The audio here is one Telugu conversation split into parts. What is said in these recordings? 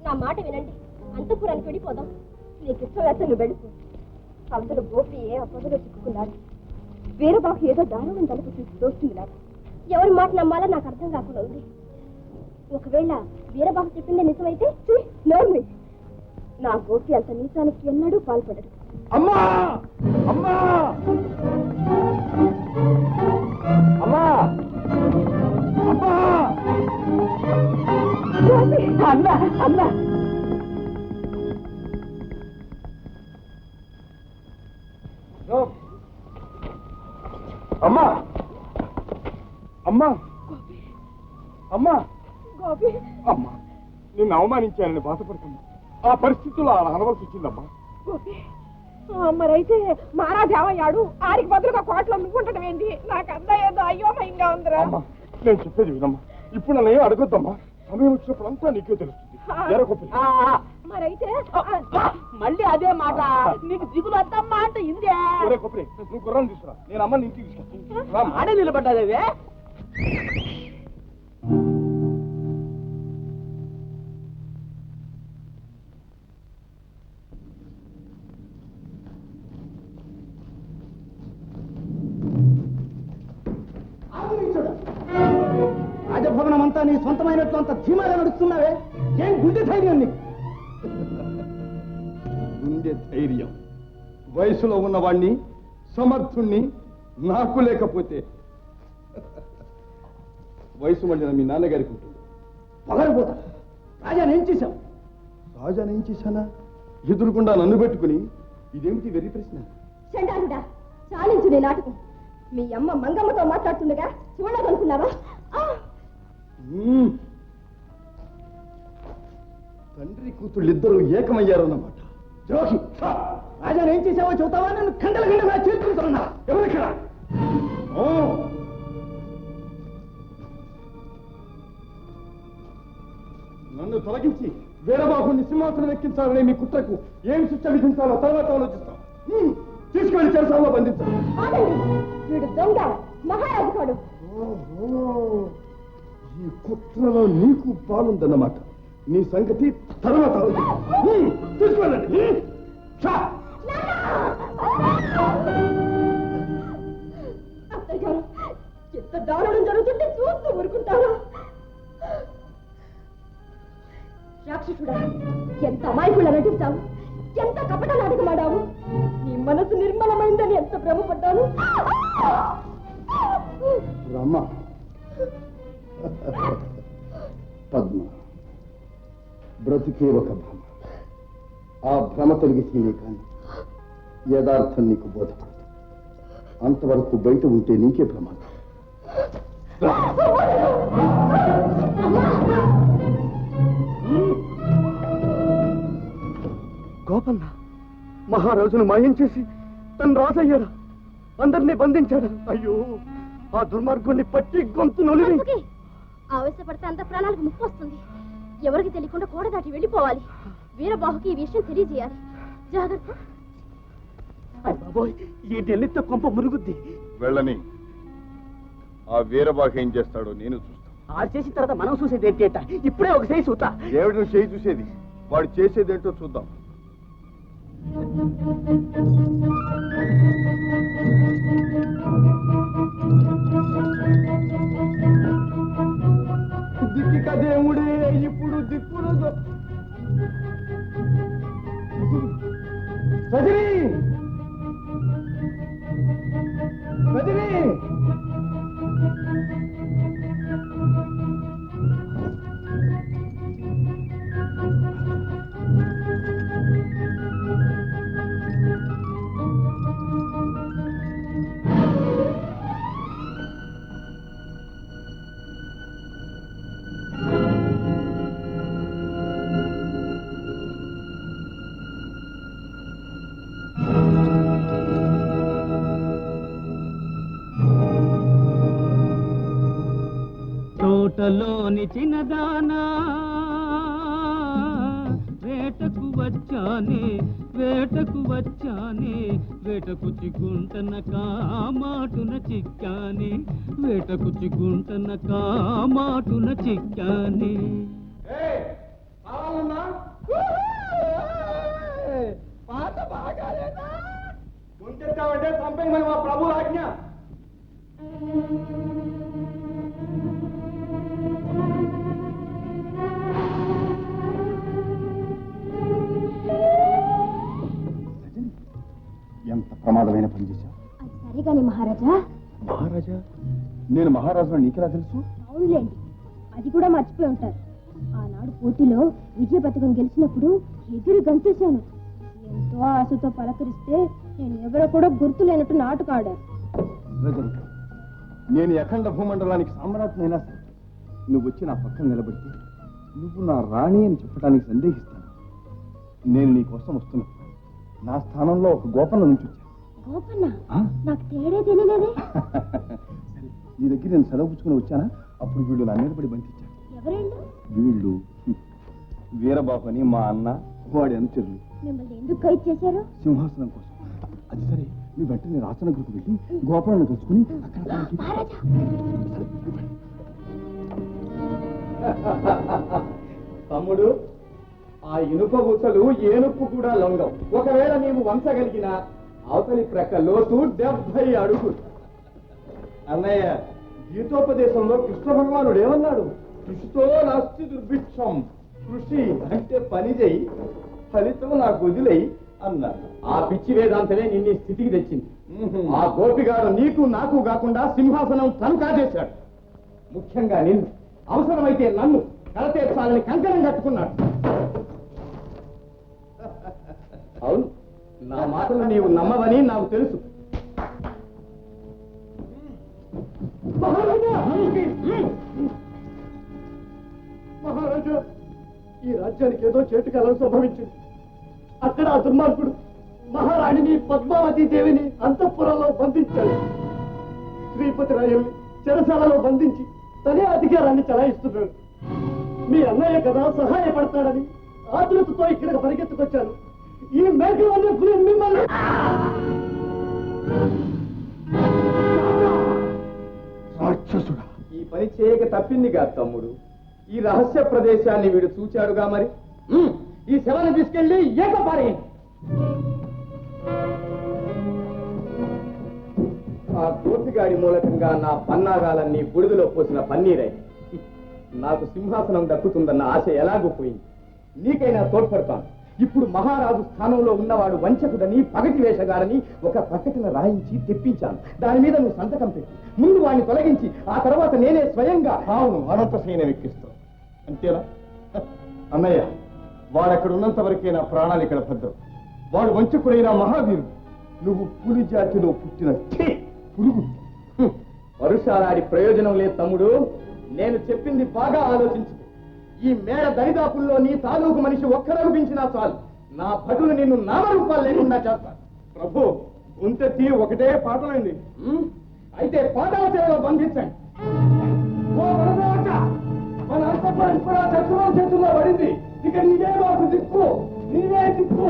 నా మాట వినండి, అంతఃపురానికి వెళ్ళిపోదాం. నీకు ఇష్టం లేక నువ్వు వెళ్ళిపో. అవతల గోపి ఏ అపదలో చిక్కుకున్నాడు. వీరబాబు ఏదో దారుణం తలుపు చూసి దోస్తుంది నాకు. ఎవరి మాట నమ్మాలో నాకు అర్థం కాకుండా ఉంది. ఒకవేళ వీరబాబు చెప్పిందే నిజమైతే నోర్మి, నా గోపి అంత నీచానికి ఎన్నడూ పాల్పడడు. అమ్మా అమ్మా అమ్మా అమ్మా అన్నా అన్నా అమ్మా అమ్మా అమ్మా గోపి అమ్మా నిన్ను అవమానించానని బాధపడుతున్నా. ఆ పరిస్థితుల్లో అలా అనవలసి వచ్చిందమ్మా. గోపి మరైతే మహారాజు ఏమయ్యాడు? ఆరికి బదులుగా కోట్లు అమ్ముకుంటడం ఏంటి? నాకు అంతా ఏదో అయోమయంగా ఉందిరా. అమ్మా నేను చెప్పేది వినమ్మా. ఇప్పుడు నన్ను ఏం అడగొద్దమ్మా. సమయం వచ్చినప్పుడు అంతా నీకే తెలుస్తుంది. మరైతే మళ్ళీ అదే మాట. నీకు దిగులు వద్దమ్మా అంటే ఇందే. నువ్వు గుర్రాన్ని తీసుకురా, నేను అమ్మని ఇంటికి తీసుకొస్తాను. ఆడే నిలబడ్డాదే. రాజభవనం అంతా నీ సొంతమైనట్లు అంత ధీమాగా నడుస్తున్నావే, ఏం గుండె ధైర్యం నీకు? గుండె ధైర్యం వయసులో ఉన్నవాణ్ణి, సమర్థుణ్ణి నాకు లేకపోతే వయసు మళ్ళీ మీ నాన్నగారికి ఉంటుంది. పగలపోతా. రాజాని ఏం చేశావు? రాజాని ఏం చేశానా? ఎదురుకుండా నన్ను పెట్టుకుని ఇదేమిటి వెర్రి ప్రశ్న? చండాలుడా, చాలించు నీ నాటకం. మీ అమ్మ మంగమ్మతో మాట్లాడుతుండగా చూడదనుకున్నావా? తండ్రి కూతుళ్ళిద్దరూ ఏకమయ్యారన్నమాట. ద్రోహి, రాజాని ఏం చేశావో చెబుతావా? నన్ను గంటల గంటగా చేర్చుకుంటున్నా. ఎవరిక్కడ? నన్ను తొలగించి వీరబాబుని సింహాసనం ఎక్కించాలనే మీ కుట్రకు ఏం శిక్ష విధించాలో తర్వాత ఆలోచిస్తాం. తీసుకెళ్లి చెరసాలలో బంధించాలి. వీడు దొంగ, మహారాజు కాడు. ఈ కుట్రలో నీకు పాలుందన్నమాట. నీ సంగతి తర్వాత తీసుకెళ్ళండి. అత్తయ్య గారు, ఎంత దారుణం జరుగుతుంటే చూస్తూ ఊరుకుంటాను. రాక్షసుడా, ఎంత అమాయకుళ్ళ నటిస్తావు, ఎంత కపట నాటకమాడావు. నీ మనసు నిర్మలమైందని ఎంత భ్రమపడ్డాను. రమ్మ, పద్మ, బ్రతికే ఒక భ్రమ. ఆ భ్రమ తొలగితేనే కానీ యథార్థం నీకు బోధపడదు. అంతవరకు బయట ఉంటే నీకే ప్రమాదం. గోపన్న మహారాజును మాయం చేసి తను రాజయ్యాడా? అందరినీ బంధించాడా? అయ్యో, ఆ దుర్మార్గుణ్ణి పట్టి గొంతు నొలివి. ఆవేశపడితే అంత ప్రాణాలకు ముప్పు వస్తుంది. ఎవరికి తెలియకుండా కోడ దాటి వెళ్ళిపోవాలి. వీరబాహుకి ఈ విషయం తెలియజేయాలి. జాగ్రత్త. బాబోయ్, ఈ ఢిల్లీతో కొంప మురుగుద్ది. వెళ్ళని. ఆ వీరబాహు ఏం చేస్తాడో నేను చూస్తాను. ఆ చేసిన తర్వాత మనం చూసేది ఏంటి? ఇప్పుడే ఒక చేయి చూతా. ఏమిటి నువ్వు చేయి చూసేది? వాడు చేసేదేంటో చూద్దాం. దిక్కిక దేవుడే ఇప్పుడు దిక్కులు సజరీ సజరీ తోటలోని చిన్నదానా వేటకు వచ్చానే, వేటకు వచ్చానే, వేటకు చిగుంటన కామాటున చిక్కానే, వేటకు చిగుంటన కామాటున చిక్కానే. కావాలన్నా పాట బాగాలేదా ముంచెత్తామంటే చంపేయమని మా ప్రభు ఆజ్ఞ. ఎంత ప్రమాదమైన పని చేశావు. అది సరే కానీ మహారాజా. మహారాజా? నేను మహారాజు నీకెలా తెలుసు? అవునులేండి, అది కూడా మర్చిపోయి ఉంటారు. ఆనాడు పోటీలో విజయ పథకం గెలిచినప్పుడు ఎగిరి గంతేశాను. ఎంతో ఆశతో పలకరిస్తే నేను ఎవరో కూడా గుర్తు లేనట్టు నాటుకాడారు. రజని, నేను అఖండ భూమండలానికి సామ్రాజ్ఞైనా సరే నువ్వు వచ్చి నా పక్కన నిలబడితే నువ్వు నా రాణి అని చెప్పడానికి సందేహిస్తాను. నేను నీ కోసం వస్తున్నా. నా స్థానంలో ఒక గోపన్న నుంచి వచ్చాను. గోపన్న? నాకు తేడే తెలియలేదే. సరే, నీ దగ్గర నేను సెలవు పుచ్చుకుని వచ్చానా? అప్పుడు వీళ్ళు నా మీద పడి బంధించారు. ఎవరండి వీళ్ళు వీరబాబు అని మా అన్న, వాడి అనుచరులు. మిమ్మల్ని ఎందుకు ఖైదు చేశారు? సింహాసనం కోసం. అది సరే, నీ వెంటనే రాచనగర్కు వెళ్ళి గోపాలను కలుసుకుని అక్కడ తమ్ముడు, ఆ ఇనుప ఊసలు ఏనుపు కూడా లొంగం. ఒకవేళ నీవు వంచగలిగిన అవతలి ప్రక్క లోతు 70 అడుగులు. అన్నయ్య, గీతోపదేశంలో కృష్ణ భగవానుడు ఏమన్నాడు? కృషితో నాస్తి దుర్భిక్షం. కృషి అంటే పని చేయి, ఫలితం నాకు వదిలేయి అన్నాడు. ఆ పిచ్చి వేదాంతమే నిన్ను స్థితికి తెచ్చింది. ఆ గోపిగాడు నీకు నాకు కాకుండా సింహాసనం తను కాజేశాడు. ముఖ్యంగా నిన్ను, అవసరమైతే నన్ను కలతేర్చాలని కంకణం కట్టుకున్నాడు. అవును, నా మాటలు నీవు నమ్మవని నాకు తెలుసు. మహారాజా, ఈ రాజ్యానికి ఏదో చేటుకాలం సంభవించింది. అక్కడ ఆ దుర్మార్గుడు మహారాణిని పద్మావతి దేవిని అంతఃపురంలో బంధించాడు. శ్రీపతి రాయల్ని చెరసాలలో బంధించి తనే అధికారాన్ని చలాయిస్తున్నాడు. మీ అన్నయ్య కదా సహాయపడతాడని ఆతురతతో ఇక్కడికి పరిగెత్తుకొచ్చాను. ఈ మేకలన్నీ మిమ్మల్ని రాక్షసుడా! ఈ పని చేయక తప్పిందిగా తమ్ముడు. ఈ రహస్య ప్రదేశాన్ని వీడు చూచాడుగా. మరి ఈ శవాన్ని తీసుకెళ్లి ఏకపారేయండి. ఆ గోపిగాడి మూలకంగా నా పన్నాగాలన్నీ బుడిదలో పోసిన పన్నీరై నాకు సింహాసనం దక్కుతుందన్న ఆశ ఎలాగూ పోయింది. నీకైనా తోడ్పడతాను. ఇప్పుడు మహారాజు స్థానంలో ఉన్నవాడు వంచకుడని, పగటి వేషగాడని ఒక ప్రకటన రాయించి తెప్పించాను. దాని మీద నువ్వు సంతకం పెట్టి ముందు వాడిని తొలగించి ఆ తర్వాత నేనే స్వయంగా అవును, అనంత సైన్యం ఎక్కిస్తావు. అంతేనా? అన్నయ్య, వాడక్కడ ఉన్నంత వరకే నా ప్రాణాలు ఇక్కడ భద్రం. వాడు వంచకుడైన మహావీరుడు. నువ్వు పులి జాతిలో పుట్టిన పురుగు. వరుషాలాడి ప్రయోజనం లేదు తమ్ముడు. నేను చెప్పింది బాగా ఆలోచించు. ఈ మేడ దరిదాపుల్లో నీ తాలూకు మనిషి ఒక్కరూ పెంచినా చాలు, నా భటులు నిన్ను నామరూపాలు లేకుండా చేస్తాను. ప్రభు, ఉంతెత్తి ఒకటే పాటలండి. అయితే పాఠాల చేతిలో బంధించండి. మన అంతపురం కూడా శత్రువుల చేతుల్లో పడింది. ఇక నీవే మాకు దిక్కు, నీవే దిక్కు.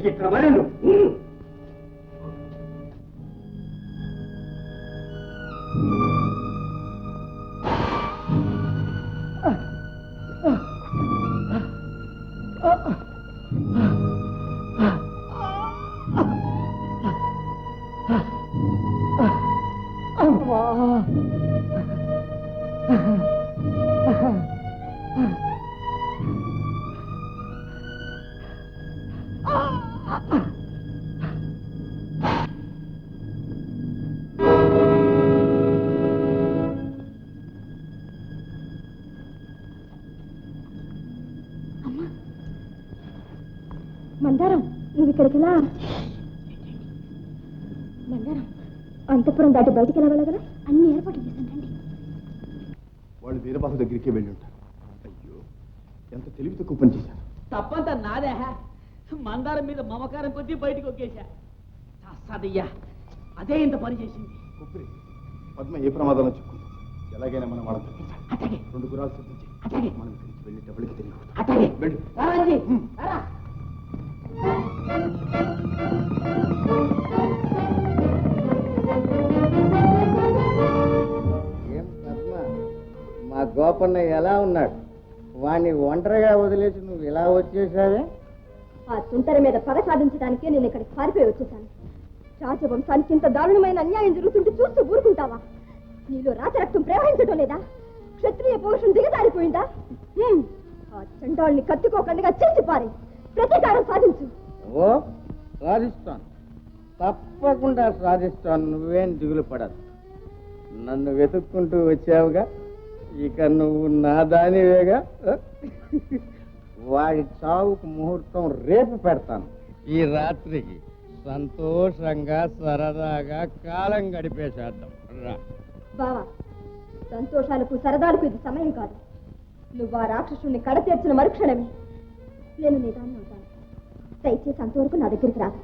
ఇక్కడ మరిండు. మందారం, నువ్వు ఇక్కడికిలా. మందారం, అంతఃపురం దాటి బయటికి ఎలా వెళ్ళగలరా? అన్ని ఏర్పాట్లు చేశానండి. వాళ్ళు వీరబాబు దగ్గరికే వెళ్ళి ఉంటారు. అయ్యో, ఎంత తెలివి తక్కువ పని చేశారు. తప్పంతా నాదే. మందారం మీద మమకారం కొద్దీ బయటకు ఒకేశా. సదయ్యా, అదే ఇంత పని చేసింది. పద్మ ఏ ప్రమాదంలో చిక్కుందో ఎలాగైనా మనం వాళ్ళని తప్పించాలి. 2 గుర్రాలు సిద్ధం చేయి. మనం ఇక్కడి నుంచి వెళ్ళి డబ్బులకి తిరిగి అట్లాగే వెళ్ళు. రావండి రా. ఏం పద్మ, మా గోపన్న ఎలా ఉన్నాడు? వాణ్ణి ఒంటరిగా వదిలేసి నువ్వు ఇలా వచ్చేసావే? ఆ తుంటరి మీద పగ సాధించడానికే నేను ఇక్కడికి పారిపోయి వచ్చేసాను. రాజవంశానికి ఇంత దారుణమైన అన్యాయం జరుగుతుంటే చూస్తూ ఊరుకుంటావా? నీలో రాజరక్తం ప్రవహించడం లేదా? క్షత్రియ పౌరుషం దిగజారిపోయిందా? ఆ చండాల్ని కత్తుకోకుండా చేసి పారి ప్రతీకారం సాధించు. ఓ, సాధిస్తాను, తప్పకుండా సాధిస్తాను. నువ్వేం దిగులు పడదు. నన్ను వెతుక్కుంటూ వచ్చావుగా, ఇక నువ్వు నా దానివేగా. వాడి చావుకు ముహూర్తం రేపు పెడతాను. ఈ రాత్రికి సంతోషంగా సరదాగా కాలం గడిపేసేద్దాం. రా బావా, సంతోషాలకు సరదాలకు ఇది సమయం కాదు. నువ్వు ఆ రాక్షసుని కడతీర్చిన మరుక్షణమే నేను నీ దాన్ని అవుతాను. దయచేసి అంతవరకు నా దగ్గరికి రాదు.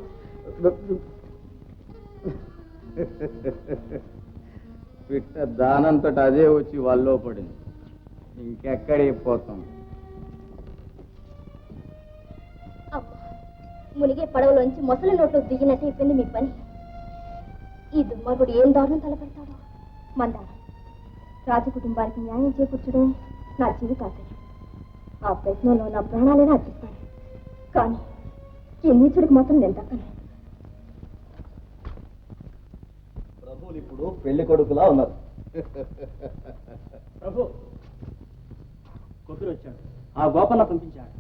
పిట్ట దానంతో అదే వచ్చి వాళ్ళలో పడింది. ఇంకెక్కడికి పోతాం? అబ్బా, మునిగే పడవలోంచి మొసలి నోట్లో దిగినట్టు అయిపోయింది మీ పని. ఈ దుర్మార్గుడు ఏం దారుణం తలపెడతాడో. మందారం, రాజకుటుంబానికి న్యాయం చేకూర్చడం నా జీవితాశయం. ఆ ప్రయత్నంలో నా ప్రాణాలైనా అర్పిస్తాను, కానీ ఈ నీచుడికి మాత్రం నేను దక్కను. ప్రభువులు ఇప్పుడు పెళ్లి కొడుకులా ఉన్నారు. ప్రభు, కొబ్బరి వచ్చాడు. ఆ గోపన్న పంపించాడు.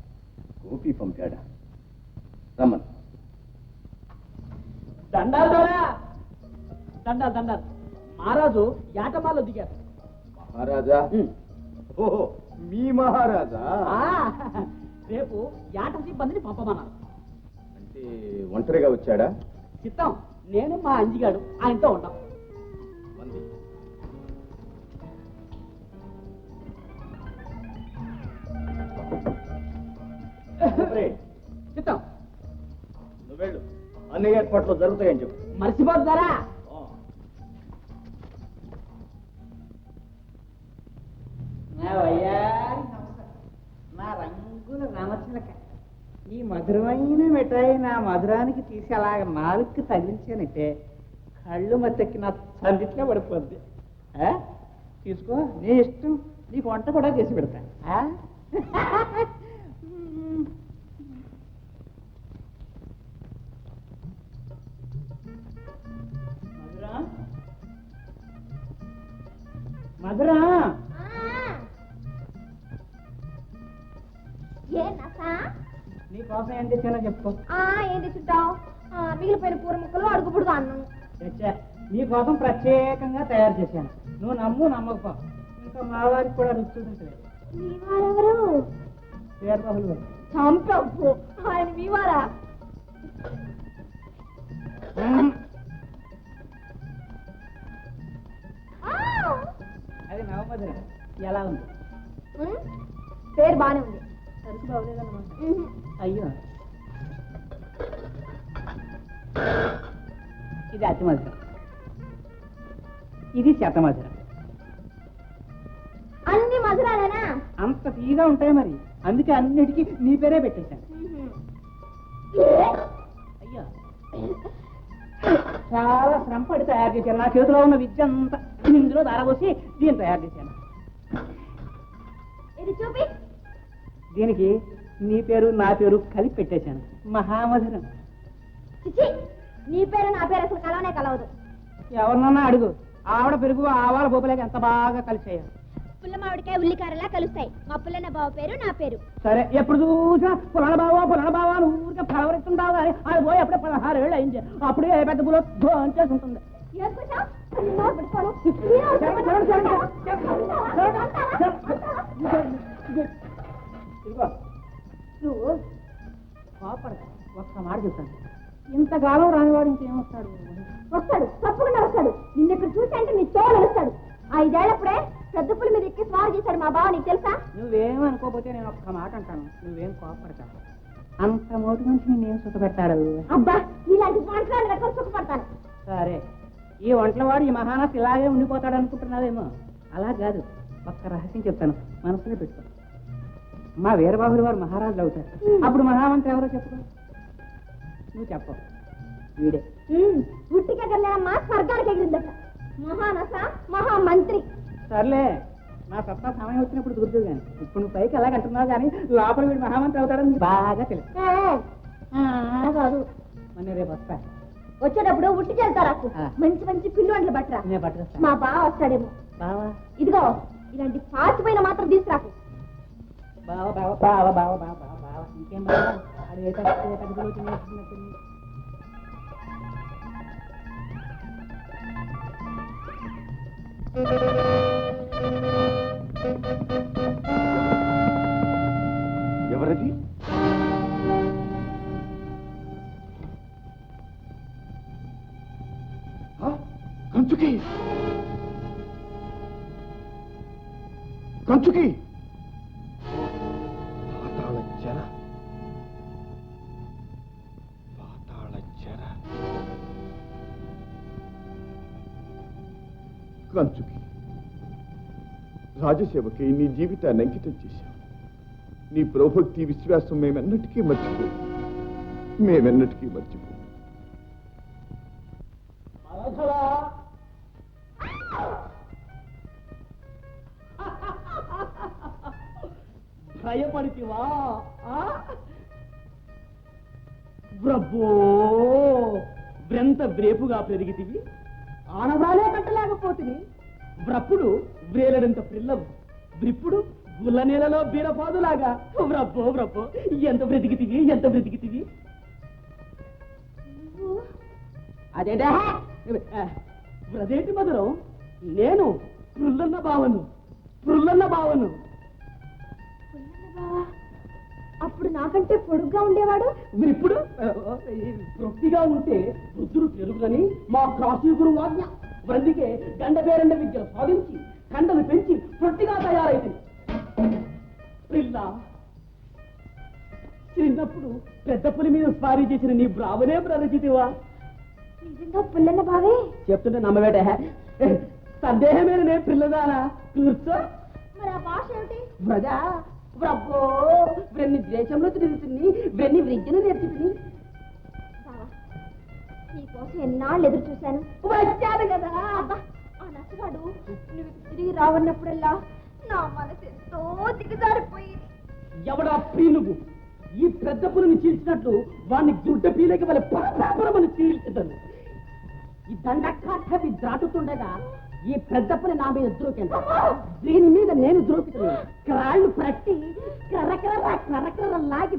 గోపి పంపాడా? రమ్మన్. దండాలు దొరా, దండాలు దండాలు. మహారాజు యాటమాలో దిగారు. మహారాజా? ఓహో, మీ మహారాజా? రేపు యాట సిబ్బందిని పంపమన్నారు. అంటే ఒంటరిగా వచ్చాడా? చిత్తం, నేను మా అంజిగాడు ఆయనతో ఉంటాం. మంది చిత్తం, నువ్వు వెళ్ళు, అన్ని ఏర్పాట్లు జరుగుతాయని చెప్పు. మర్చిపోతారా? నా రంగుల రామచిలక, ఈ మధురమైన మిఠాయి నా మధురానికి తీసి అలాగ నాలుగుకి తగిలించానంటే కళ్ళు మత్తెక్కి నా సందిట్లో పడిపోద్ది. తీసుకో, నీ ఇష్టం, నీకు వంట కూడా చేసి పెడతా. మధురా, మధురా, నీ కోసం ఏం తెచ్చానో చెప్పుకో. ఏం తెచ్చుంటావు? మిగిలిపోయిన కూర ముక్కలు అడుగుపుడుగా అన్నం. తెచ్చా, నీ కోసం ప్రత్యేకంగా తయారు చేశాను. నువ్వు నమ్ము నమ్మకపో, ఇంకా మా వారికి కూడా రుచి చూపించలేదు. మీ వారెవరు? వీరబాహులు గారు. చంపబ్బు, ఆయన మీ వారా? అది నవమధుర. ఎలా ఉంది? పేరు బానే ఉంది, సరుకు బాగోలేదన్నమాట. అయ్యో, ఇది అతి మధుర, ఇది శతమధుర. అన్ని మధురాలేనా? అంత తీగా ఉంటాయి మరి, అందుకే అన్నిటికీ నీ పేరే పెట్టేశాను. అయ్యో, చాలా శ్రమ పడి తయారు చేశాను. నా చేతిలో ఉన్న విద్య అంతా ఇందులో దారబోసి దీన్ని తయారు చేశాను. ఇది చూపి. దీనికి నీ పేరు నా పేరు కలిపి పెట్టేశాను, మహామధురం. చిచి, నీ పేరు నా పేరు అసలు కలవనే కలవదు. ఎవరినన్నా అడుగు, ఆవిడ పెరుగు ఆవాల పోపులేక ఎంత బాగా కలిసాయో. పుల్ల మామిడికాయ ఉల్లికారలా కలుస్తాయి. మా పుల్లన్న బావ పేరు నా పేరు. సరే, ఎప్పుడు చూసినా పురాణ బావా అని ఊరికే ఫలవరిస్తుంటావు కానీ అది పోయి అప్పుడే 16 ఏళ్ళు అయింది. అప్పుడే ఏ పెద్ద పులో చేసి ఉంటుంది. ఇదిగో, నువ్వు కోపడతా, ఒక్క మాట చెప్తాను. ఇంతకాలం రానివాడు ఇంకేమొస్తాడు? వస్తాడు, తప్పకుండా వస్తాడు. నిన్నెక్కడ చూసి అంటే నీ తోలు వస్తాడు. 5 ఏళ్ళప్పుడే పెద్ద పులి మీద ఎక్కి స్వారు చేశాడు మా బావ, నీకు తెలుసా? నువ్వేమనుకోకపోతే నేను ఒక్క మాట అంటాను, నువ్వేం కోపడతావు? అంత మోటి మనిషిని నేను సుఖపెట్టాడు. అబ్బా, నీలాంటి మాట్లాడి రకం సుఖపడతాను. సరే, ఈ ఒంట్లవాడు ఈ మహానస్ ఇలాగే ఉండిపోతాడు అనుకుంటున్నావేమో. అలా కాదు, ఒక్క రహస్యం చెప్తాను, మనసులో పెట్టుకో. మా వీరబాబులు వారు మహారాజులు అవుతారు. అప్పుడు మహామంత్రి ఎవరో చెప్పుకో. నువ్వు చెప్పవు. వీడే. ఉట్టికి ఎగరలేనమ్మా, స్వర్గానికి ఎగిరిందట. మహానస మహామంత్రి. సర్లే, నా సత్తా సమయం వచ్చినప్పుడు గుర్తు. కానీ ఇప్పుడు నువ్వు పైకి ఎలాగంటున్నావు, కానీ లోపల వీడు మహామంత్రి అవుతాడని నీకు బాగా తెలుసు. కాదు, మొన్న రేపు వస్తా. వచ్చేటప్పుడు ఉట్టికి వెళ్తారా? మంచి మంచి పిల్లి వంటలు పట్టరా. నేను పట్టుకొస్తా. మా బావ వస్తాడేమో. బావా ఇదిగో ఇలాంటి పాచిపోయిన మాత్రం తీసుకురాకు. బావా బావా బావా బావా బావా బావా బావా ఇంకేం బావా? అది ఏ తగ్గులో తినేస్తున్నట్టుంది. ఎవరది? కంచుకి కంచుకి పాతాళ చెర, పాతాళ చెర. కంచుకి రాజసేవకి నీ జీవితాన్ని అంకితం చేశావు. నీ ప్రభక్తి విశ్వాసం మేమెన్నటికీ మర్చిపో, మేమెన్నటికీ మర్చిపో. భయపడితివా? బ్రబ్బో, వ్రెంత వ్రేపుగా పెరిగితివి, ఆనవాలే కట్టలేకపోతుంది. వ్రప్పుడు వ్రేలడంత పిల్లవు, వ్రిప్పుడు గుల్ల నీళ్ళలో బీరపాదులాగా. వ్రబ్బో వ్రబ్బో, ఎంత బ్రతికితివి, ఎంత బ్రతికితివి. అదేంటా వ్రదేంటి మధురం? నేను పుల్లన్న బావను, పుల్లన్న బావను. అప్పుడు నాకంటే పొడుగ్గా ఉండేవాడు. ఇప్పుడు తృప్తిగా ఉంటే రుద్రుడు పెరుగుదని మా కాశీ గురువు ఆజ్ఞ. అందుకే గండ పేరండ విద్యను సాధించి కండలు పెంచి పొట్టిగా తయారైంది. పిల్ల చిన్నప్పుడు పెద్ద పులి మీద స్వారీ చేసిన నీ బ్రావనే బ్రతికితివా? నిజంగా పుల్లన్న బావే చెప్తుంటే నమ్మవేట. సందేహమైన నేను పిల్లదానా? కూర్చో. మరి ఆ భాష ఏమిటి? బ్రజా బ్రబ్బో, వెన్ని దేశంలో తిరుగుతుంది, వెన్ని విద్యను నేర్చుకుని. నీకోసం ఎన్నాళ్ళు ఎదురు చూశాను. వచ్చాను కదా. అబ్బా, ఆ నచ్చగాడు నువ్వు తిరిగి రావన్నప్పుడల్లా నా మనసు ఎంతో దిగజారిపోయింది. ఎవడా ప్రియులుగు? ఈ పెద్ద పులిని చీల్చినట్లు వాడిని గుడ్డ పీలకి వాళ్ళ పరపరమని చీల్చుతాను. ఈ దండకాఠి దాటుతుండగా ఈ పెద్ద పులి నా మీద ద్రోకింది. దీని మీద నేను ద్రోకుతున్నాను. కాళ్ళు పట్టి కర్రకర్ర కర్రకర్ర లాగి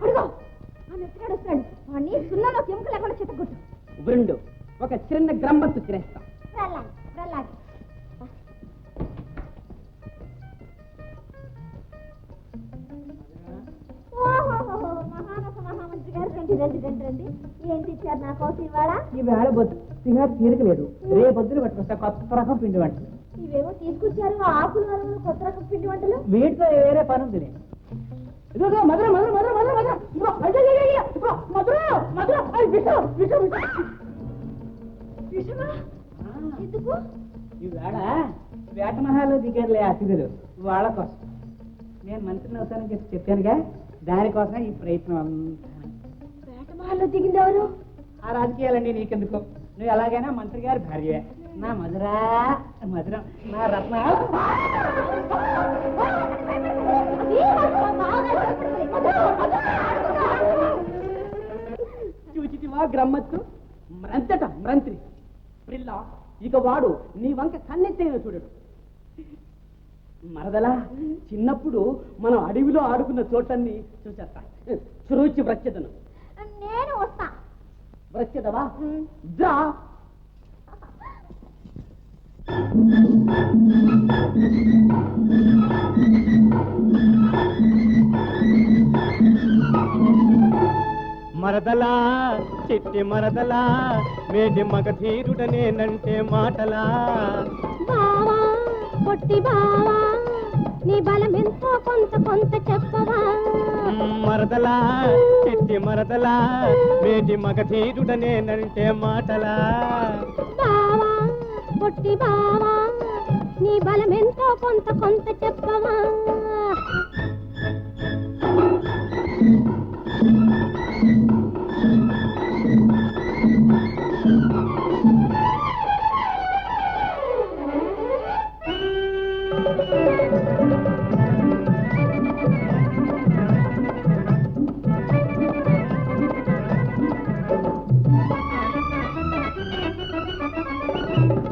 అడుగో, ఆ నచ్చగాడు వస్తాడు. వాడిని సున్నలో ఎముక లేకుండా చెత్తగొట్టు. రెండు ఒక చిన్న గ్రంబత్తు చేస్తాం. ప్రహ్లాద్ మహానస మహామంత్రి గారు, రండి రండి రండి రండి. ఏంటి ఇచ్చారు నా కోసం ఇవాళ? ఈ వేళ బొత్తిగా తీరకలేదు. రేపొద్దులు పట్టుకొస్తా కొత్త రకం పిండి వంటలు. ఇవేమో తీసుకొచ్చారు, ఆకులు వరలు కొత్త రకం పిండి వంటలు. వీటితో వేరే పని ఉంది. ఇదిగో మధుర మధుర మధుర మధుర మధుర ఇదిగో అయ్యయ్యయ్య ఇదిగో మధుర మధుర అది విషం విషం విషం. విషమా? ఎందుకు? ఈ వేళ వేట మహాల్లో దిగారులే అతిథులు, వాళ్ళ కోసం. నేను మంత్రిని అవుతానని చెప్పి చెప్పానుగా, దానికోసం ఈ ప్రయత్నం అంతా. వేటమహల్లో దిగింది ఎవరు? ఆ రాజకీయాలండి నీకెందుకు? నువ్వు ఎలాగైనా మంత్రి గారి భార్యవే. నా మధురా మధురం, నా రత్న. చూచితివా గ్రమ్మత్తు మ్రంతట మ్రంత్రి ప్రిల్ల. ఇక వాడు నీ వంక కన్నెత్తైన చూడడు. మరదలా, చిన్నప్పుడు మనం అడవిలో ఆడుకున్న చోటన్ని చూసేస్తా. చురుచి వ్రచ్యతను. నేను వస్తా. వ్రచ్యతవా? దా. మరదలా చిట్టి మరదలా, మేటి మగధీరుడనేనంటే మాటలా. బావా పొట్టి బావా, నీ బలం ఎంతో కొంత కొంత చెప్పవా. మరదలా చిట్టి మరదలా, మేటి మగధీరుడనేనంటే మాటలా. బావా పొట్టి బావా నీ బలమెంతో కొంత కొంత చెప్పవా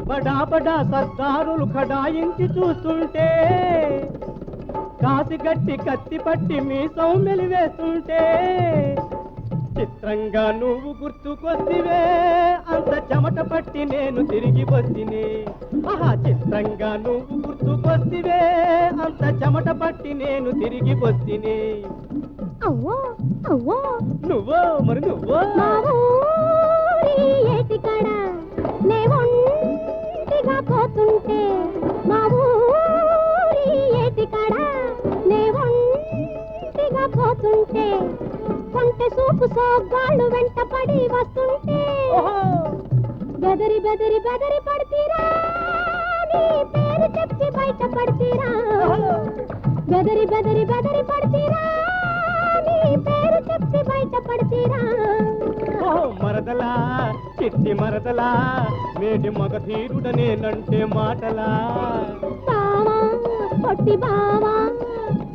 బడా బడా సర్దారులు ఖడాయించి చూస్తుంటే కాసి గట్టి కత్తి పట్టి మీసం మెలివేస్తుంటే చిత్రంగా నువ్వు గుర్తుకొస్తివే అంత చెమట పట్టి నేను తిరిగి వస్తిని ఆహా చిత్రంగా నువ్వు గుర్తుకొస్తివే అంత చెమట పట్టి నేను తిరిగి వస్తిని అవ్వో అవ్వో నువ్వో మరి నువ్వో మా ఊరి ఏటికాడ నే ఒంటిగా పోతుంటే మా ఊరి ఏటికాడ నే ఒంటిగా పోతుంటే కొంటె సూపు సోగ్గాళ్ళు వెంట పడి వస్తుంటే బెదరి బెదరి బెదరి పడితీరా నీ పేరు చెప్పి బయట పడితీరా బెదరి బెదరి బెదరి పడితీరా నీ పేరు చెప్పి బయట పడితీరా మరదలా చిట్టి మరదలా మేటి మగ తీరుడనేనంటే మాటలా బావా పొట్టి బావా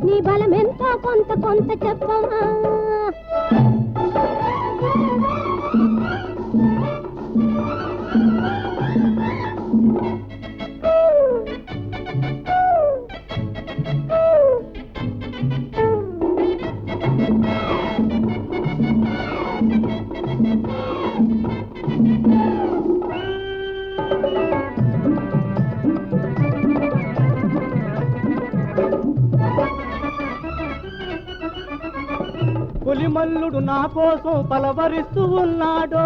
నీ బలమెంతో కొంత కొంత చెప్పవా పులిమల్లుడు నా కోసం పలవరిస్తూ ఉన్నాడో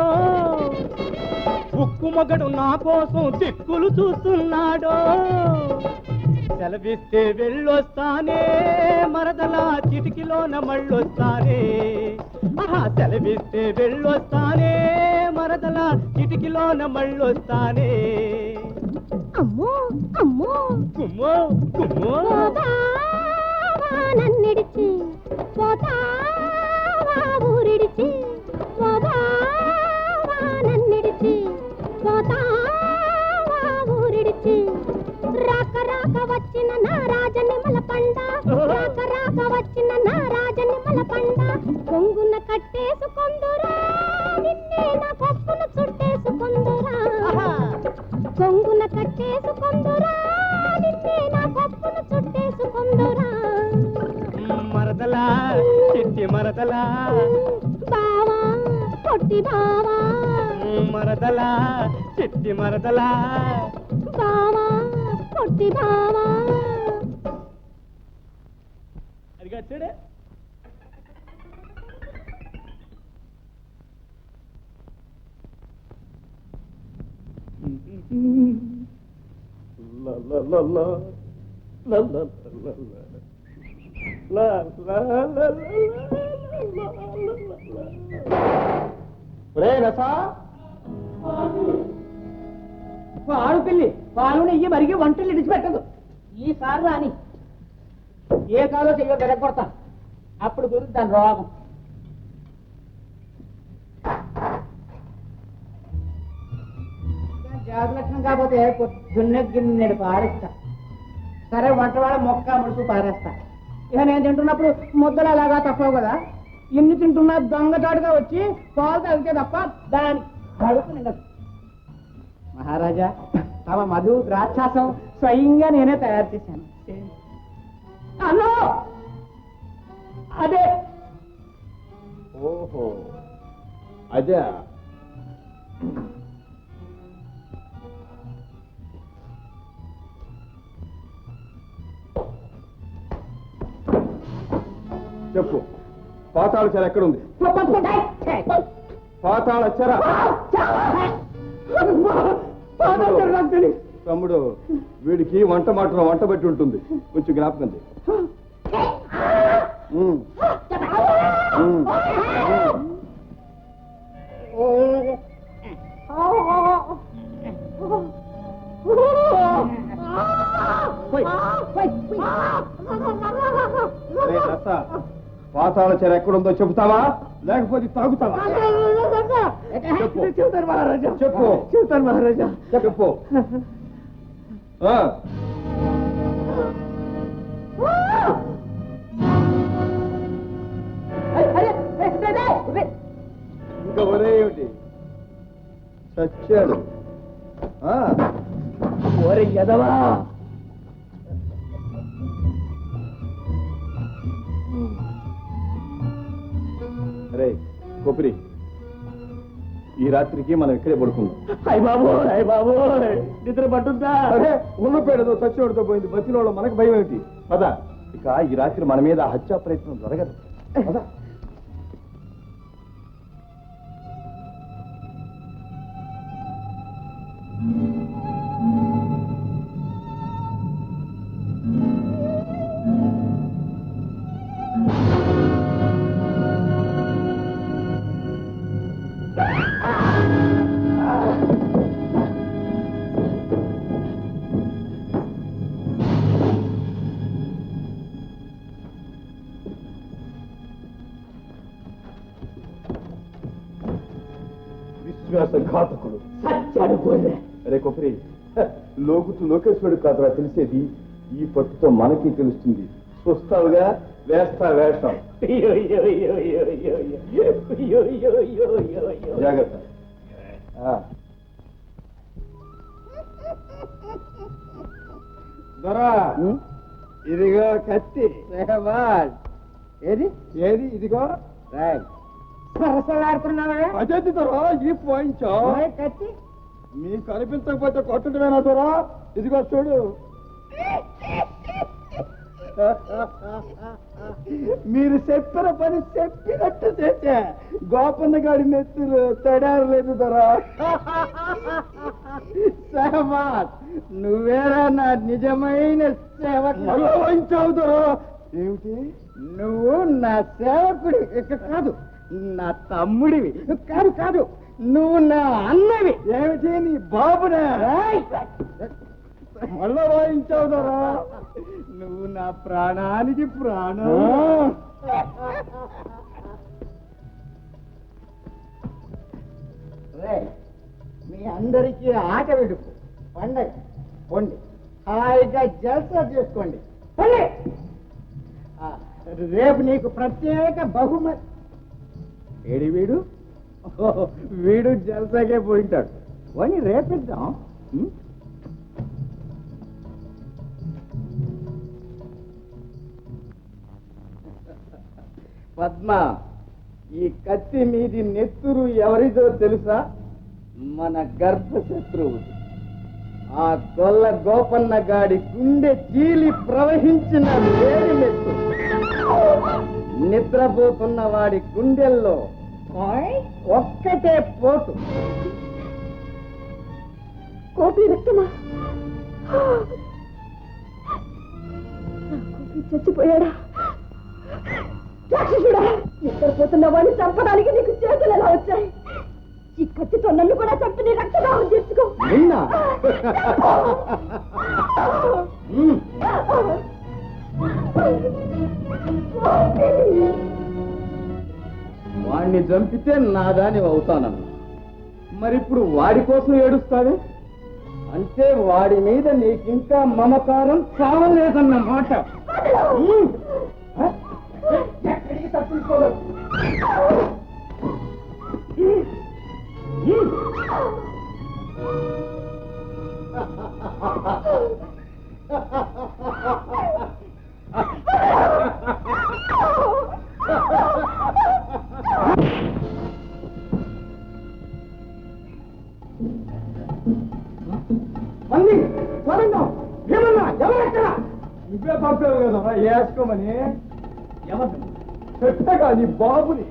ఉక్కు మొగడు నా కోసం దిక్కులు చూస్తున్నాడో సెలవిస్తే వెళ్ళొస్తానే మరదలా చిటికిలోన మళ్ళొస్తానే ఆహా సెలవిస్తే వెళ్ళొస్తానే మరదలా చిటికిలోన మళ్ళొస్తానే అమ్మో అమ్మో కుమ్మో కుమ్మో నన్నిడిచి పోతావా ఊరిడిచి పోతావా నన్నిడిచి పోతావా ఊరిడిచి రాక రాక వచ్చిన నా రాజనిమల పండ రాక రాక వచ్చిన నా రాజనిమల పండ కొంగున కట్టేసుకొందురా నిన్నే నా కొప్పును చుట్టేసుకొందురా కొంగున కట్టేసుకొందురా నిన్నే నా కొప్పును చుట్టేసుకొందురా మరదలా చిట్టి మరదలా బావా పొట్టి బావా మరదలా చిట్టి మరదలా బావా పొట్టి బావా అది కట్టాడే పాలు పిల్లి పాలు నెయ్యి మరిగి వంటలు ఇడిచిపెట్టదు ఈసారి రాని ఏ కాలో చెయ్యో తిరగొడతా అప్పుడు గురించి దాని రోగం జాగ్రత్తం కాకపోతే పొద్దున్నే గిన్నెడు పారేస్తా సరే వంటవాడ మొక్క ముడుపు పారేస్తా ఇక నేను తింటున్నప్పుడు ముద్దలు అలాగా తప్పవు కదా ఇన్ని తింటున్నా దొంగచాటుగా వచ్చి పాలు తాగితే తప్ప దాని కడుపు నిండదు మహారాజా తమ మధు ద్రాక్షాసం స్వయంగా నేనే తయారు చేశాను అన్నో అదే ఓహో అదే చెప్పు పాతాళ చెర ఎక్కడుంది పాతాళ చెర తమ్ముడు వీడికి వంట మాటలో వంట బట్టి ఉంటుంది కొంచెం జ్ఞాపకం చేయి. పాతాళ చెర ఎక్కడుందో చెబుతావా లేకపోతే తాగుతావా? చెబుతాను మహారాజా. చెప్పు. చెబుతాను మహారాజా. చెప్పు. ఇంకా ఒరే ఏమిటి చచ్చాడు. ఓరే ఎదవా, రే కొబ్బరి, ఈ రాత్రికి మనం ఇక్కడే పడుకుందాం. అయ్య బాబు, అయ్య బాబు, నిద్ర పట్టుద్దా? అరే ఉన్నపేడతో చచ్చినోడితో పోయింది, బతిలో మనకు భయం ఏమిటి? పద, ఇక ఈ రాత్రి మన మీద హత్యా ప్రయత్నం జరగదు. పద. విశ్వాసఘాతకుడు సచ్చాడు గొర్రె. అరే కొబ్బరి, లోకుతూ లోకేశ్వరుడు కాదురా తెలిసేది, ఈ పట్టుతో మనకి తెలుస్తుంది. చూస్తావుగా, వేస్తా వేస్తాం. జాగ్రత్త. దొరా, ఇదిగో కత్తి. ఏది ఏది? ఇదిగో సరసలాడుతున్నావా? అజంతి దొరా, ఈ పోయించా కత్తి మీకు కనిపించకపోతే కొట్టడమేనా దొరా? ఇదిగో చూడు. మీరు చెప్పిన పని చెప్పినట్టు చేసా. గోపన్న గాడి నెత్తులు తడారలేదు దొరా. సహమాత్, నువ్వేరా నా నిజమైన సేవకుడు. దొరా. ఏమిటి? నువ్వు నా సేవకుడి కాదు, నా తమ్ముడివి. కాదు కాదు, నువ్వు నా అన్నవి. ఏమిటి? నీ బాబునే మళ్ళా వాయించావు దొరా. నువ్వు నా ప్రాణానికి ప్రాణం. మీ అందరికీ ఆట విడుపు పండగ. పొండి, హాయిగా జల్సా చేసుకోండి. పొండి. రేపు నీకు ప్రత్యేక బహుమతి. ఏడి వీడు? వీడు జల్సాకే పోయింటాడు. పోనీ రేపిద్దాం. పద్మ, ఈ కత్తి మీది నెత్తురు ఎవరిదో తెలుసా? మన గర్భశత్రువు. ఆ గొల్ల గోపన్న గాడి గుండె చీలి ప్రవహించిన వేడి నెత్తురు. నిద్రపోతున్న వాడి గుండెల్లో ఒక్కటే పోటు. కోపి రక్తమా? కోపి చచ్చిపోయాడా? రాక్షసుడా, నిద్రపోతున్న వాడిని చంపడానికి నీకు చేతులు ఎలా వచ్చాయి? ఈ కత్తితో నన్ను కూడా చంపి నీ రక్తదాహం తీర్చుకో. నిన్నా? వాణ్ణి చంపితే నాదాని అవుతానన్నా. మరిప్పుడు వాడి కోసం ఏడుస్తావే? అంటే వాడి మీద నీకింకా మమకారం చావలేదన్నమాట. ఎక్కడికి తప్పించుకోలేదు. నువ్వే పంపావు కదా వేసుకోమని. ఎవరు? చెప్పాగా నీ బాబుని.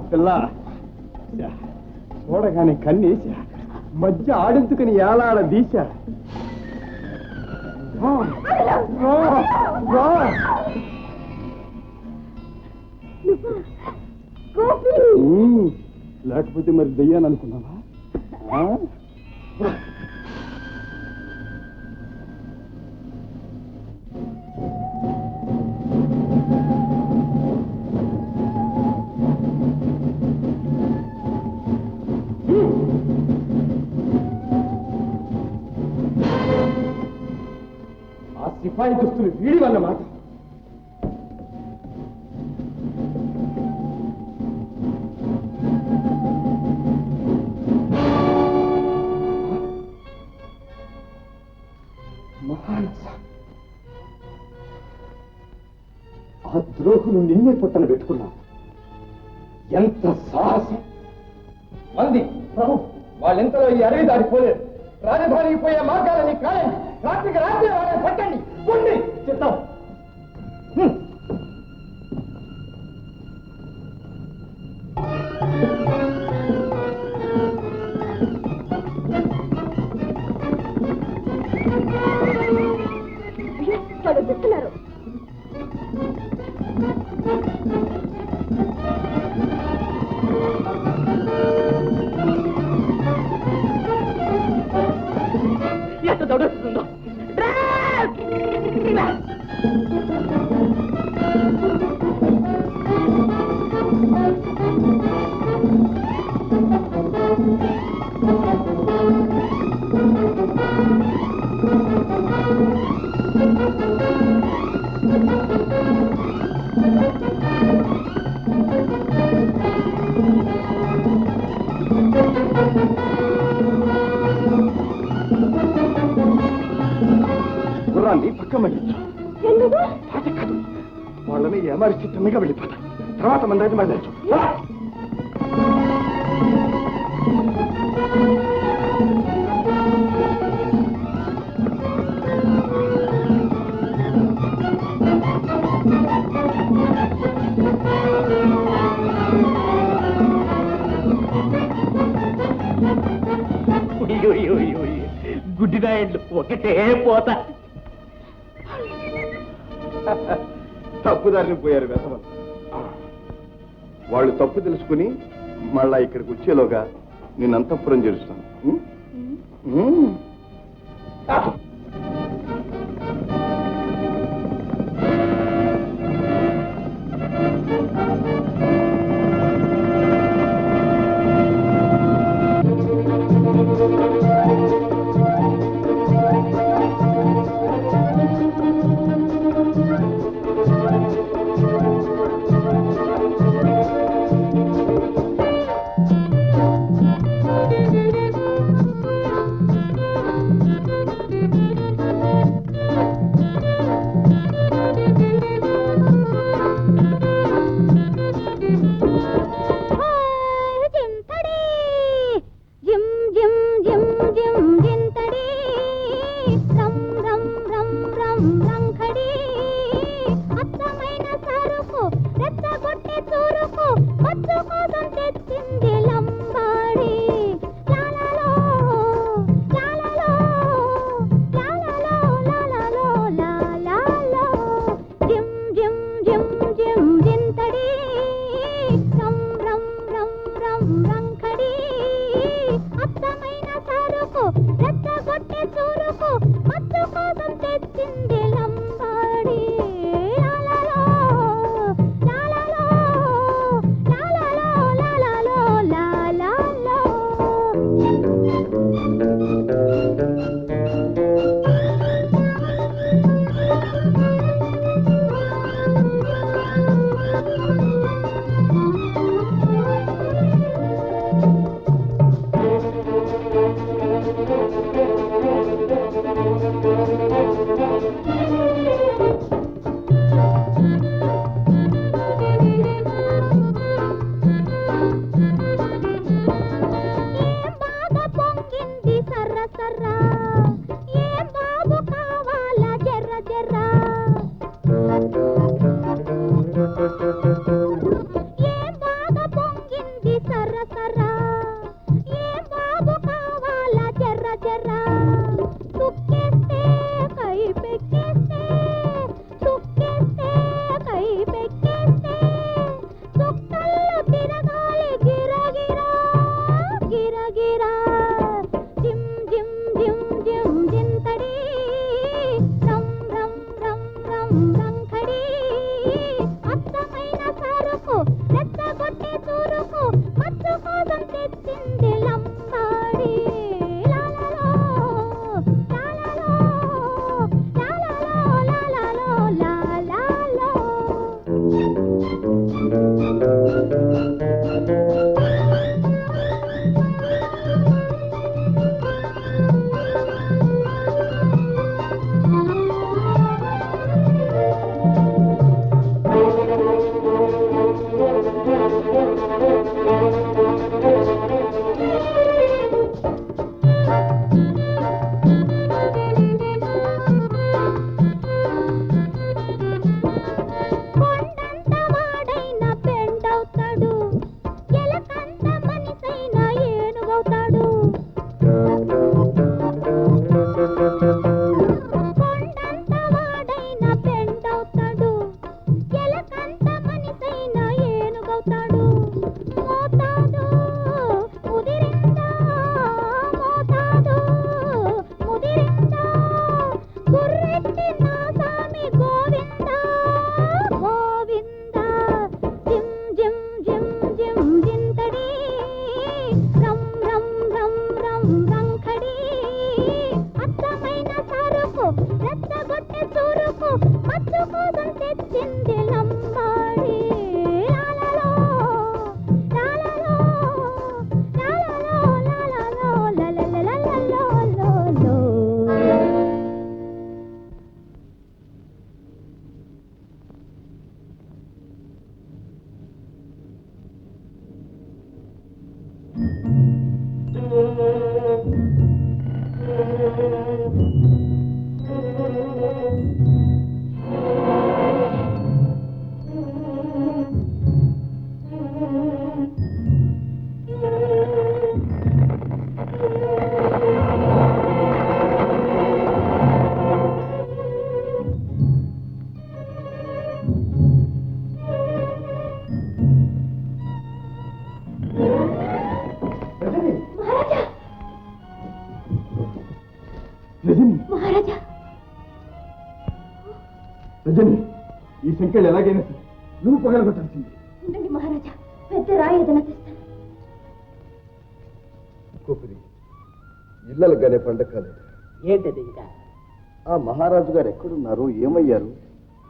పిల్ల చూడగానే కన్నేసా మధ్య ఆడించుకుని ఏలాడ దీశా లేకపోతే మరి దయ్యాను అనుకున్నావా? ఆ సిపాయి దుస్తులు వీడి అన్నమాట. ఆ ద్రోహులు నిన్నే పుట్టన పెట్టుకున్నావు. ఎంత సాహసం! మంది ప్రభు వాళ్ళెంతలో ఈ అడవి దాడిపోలేదు. రాజధానికి పోయే మార్గాలని కాయండి. రాత్రికి రాత్రి వాళ్ళని పట్టండి. పొండి చెప్తాం. వాళ్ళు చెప్తున్నారు. ఎంత దౌడొస్తుందో గుర్రాన్ని పక్క మళ్ళించు. కాదు వాళ్ళని ఏమారిచి తిన్నగా వెళ్ళిపోతాం. తర్వాత మన దగ్గర మళ్ళించు. గుడ్డినాయండ్లు ఒకటే పోతా. తప్పుదారిని పోయారు వెతవలు. వాళ్ళు తప్పు తెలుసుకుని మళ్ళా ఇక్కడికి వచ్చేలోగా నేను అంతఃపురం చేరుస్తాను. రజని మహారాజా రజని ఈ సంఖ్యలు ఎలాగైనా సరే నువ్వు పగలగొట్టాల్సింది. ఉండండి మహారాజా, పెద్ద రాయి ఏదైనా తెస్తాను. కోపిరి ఇళ్ళలుగానే పండగ కాలేదు. ఏంటది ఇంకా? ఆ మహారాజు గారు ఎక్కడున్నారో ఏమయ్యారు,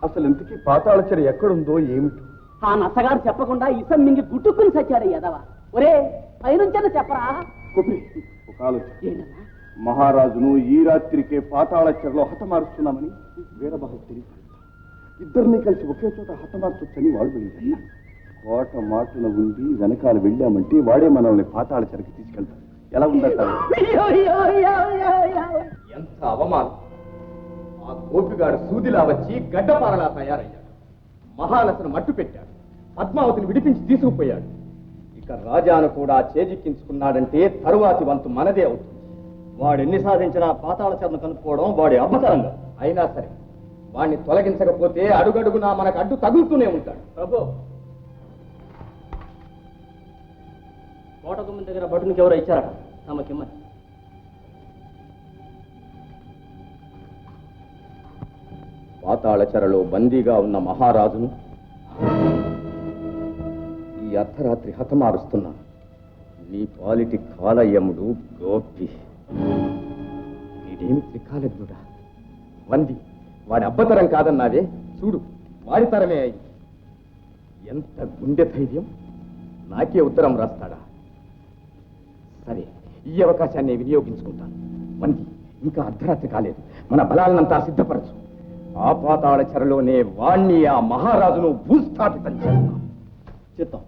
అసలు ఇంతకీ పాతాళచర ఎక్కడుందో ఏమిటో. ఆ నచ్చగారు చెప్పకుండా ఇసం మింగి గుట్టుకుని సచ్చారు యదవా. ఒరే పైనుంచని చెప్పరా. కోపిరి ఒక ఆలోచన. ఏంటన్నా? మహారాజును ఈ రాత్రికే పాతాళచరలో హతమారుస్తున్నామని వీరబాహు తెలియదు. ఇద్దరిని కలిసి ఒకే చోట హతమార్చొచ్చని వాడు వెళ్ళారు. కోట మాటున ఉండి వెనకాల వెళ్ళామంటే వాడే మనల్ని పాతాళచరకి తీసుకెళ్తాడు. ఎలా ఉందంటారు? ఎంత అవమానం! ఆ గోపిగాడు సూదిలా వచ్చి గడ్డపారలా తయారయ్యాడు. మహానసను మట్టు పెట్టాడు. పద్మావతిని విడిపించి తీసుకుపోయాడు. ఇక రాజాను కూడా చేజిక్కించుకున్నాడంటే తరువాతి వంతు మనదే అవుతుంది. వాడెన్ని సాధించినా పాతాళచరను కనుక్కోవడం వాడి అబ్బతరంగా. అయినా సరే వాణ్ణి తొలగించకపోతే అడుగడుగునా మనకు అడ్డు తగులుతూనే ఉంటాడు. ప్రభు, కోటగుమ్మ దగ్గర భటునికి ఎవరో ఇచ్చారట తమకిమ్మని. పాతాళచరలో బందీగా ఉన్న మహారాజును ఈ అర్ధరాత్రి హతమారుస్తున్నా నీ పాలిటి కాలయముడు గోపి. వీడేమి త్రికాలజ్ఞుడా? వంది వాడి అబ్బతరం కాదన్నావే, చూడు వాడి తరమే అయింది. ఎంత గుండె ధైర్యం! నాకే ఉత్తరం రాస్తాడా? సరే, ఈ అవకాశాన్ని వినియోగించుకుంటాను. వంది ఇంకా అర్ధరాత్రి కాలేదు, మన బలాలనంతా సిద్ధపరచు. ఆ పాతాళ చెరలోనే వాణ్ణి ఆ మహారాజును భూస్థాపితం చేస్తాం. చిత్తం.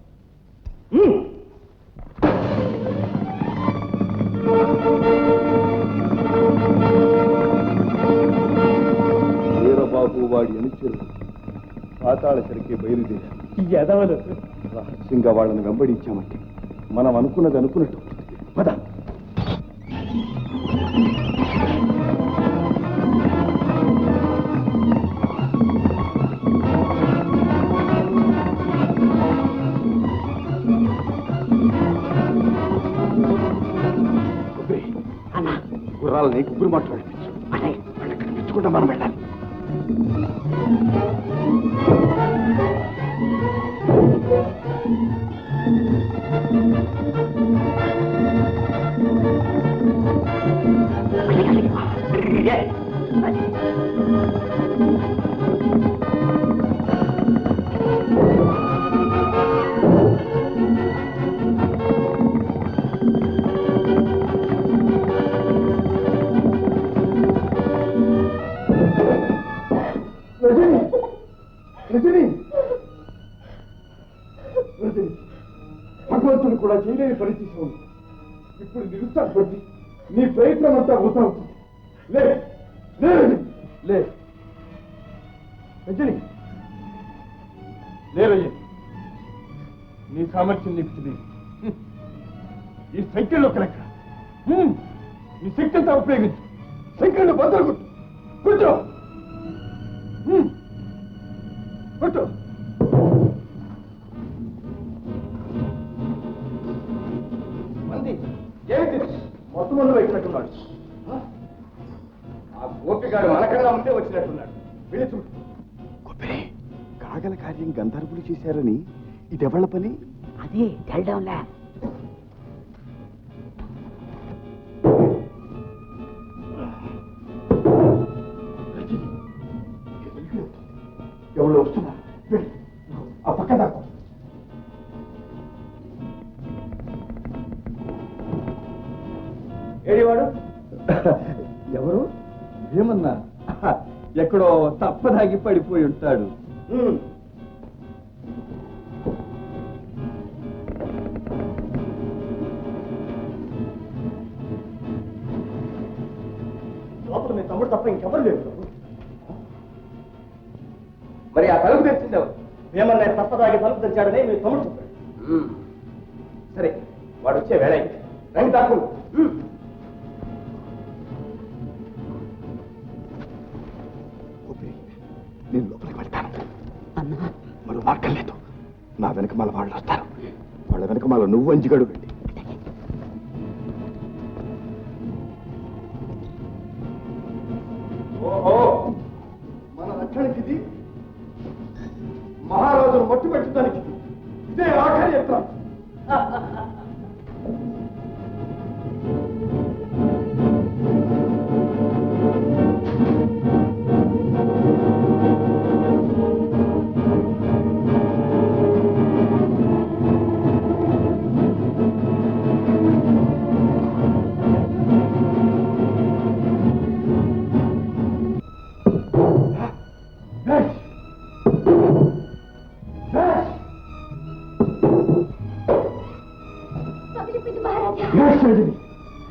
వీరబాబు వాడి అనుచరులు పాతాళచరకే బయలుదేరారు. యదవలు రహస్యంగా వాళ్ళని వెంబడించామంటే మనం అనుకున్నది అనుకున్నట్టు. పద. గుర్రాలని గుబురు మాట్లాడిపించు. వాళ్ళకి కనిపించకుండా మనం వెళ్ళాలి. భగవంతుడు కూడా చేయలేని పరిస్థితి ఉంది. ఇప్పుడు నిరుత్సాహపడి నీ ప్రయత్నం అంతా వృధా అవుతుంది. లే లే లే రజని, లే రజని, నీ సామర్థ్యం నీకు తెలియదు. ఈ సైకిల్లో కలెక్క నీ శక్తి అంతా ఉపయోగించు. సైకిల్ బద్దలు కొట్టు. కూర్చో. కొట్టు. ఏమిటి మొత్తం ముందు వచ్చినట్టున్నాడు. ఆ గోపిగాడు మనకన్నా ఉంటే వచ్చినట్టున్నాడు. వెళ్ళి చూడు. కొబ్బరి కాగల కార్యం గంధర్వులు చేశారని ఇదెవళ్ళ పని? అది తెల్డంలే. ఎవరు వస్తున్నారు? ఆ పక్క దాకా. ఏడివాడు? ఎవరు? ఏమన్నా? ఎక్కడో తప్పదాగి పడిపోయి ఉంటాడు. లోపల మీ తమ్ముడు తప్ప ఇంకెవరు లేరు. మరి ఆ తలుపు తెచ్చింది ఎవరు? ఏమన్నా తప్పదాగి తలుపు తెచ్చాడని మీ తమ్ముడు చెప్పాడు. సరే, వాడు వచ్చే వేళ అయింది. రండి తాకు. నేను లోపలికి వెళ్తాను. మరో మార్గం లేదు. నా వెనకమాల వాళ్ళు వస్తారు. వాళ్ళ వెనకమాల నువ్వు అంజిగడు వెళ్ళి. మట్టు పెట్టడానికి ఇదే ఆఖరి యంత్రం.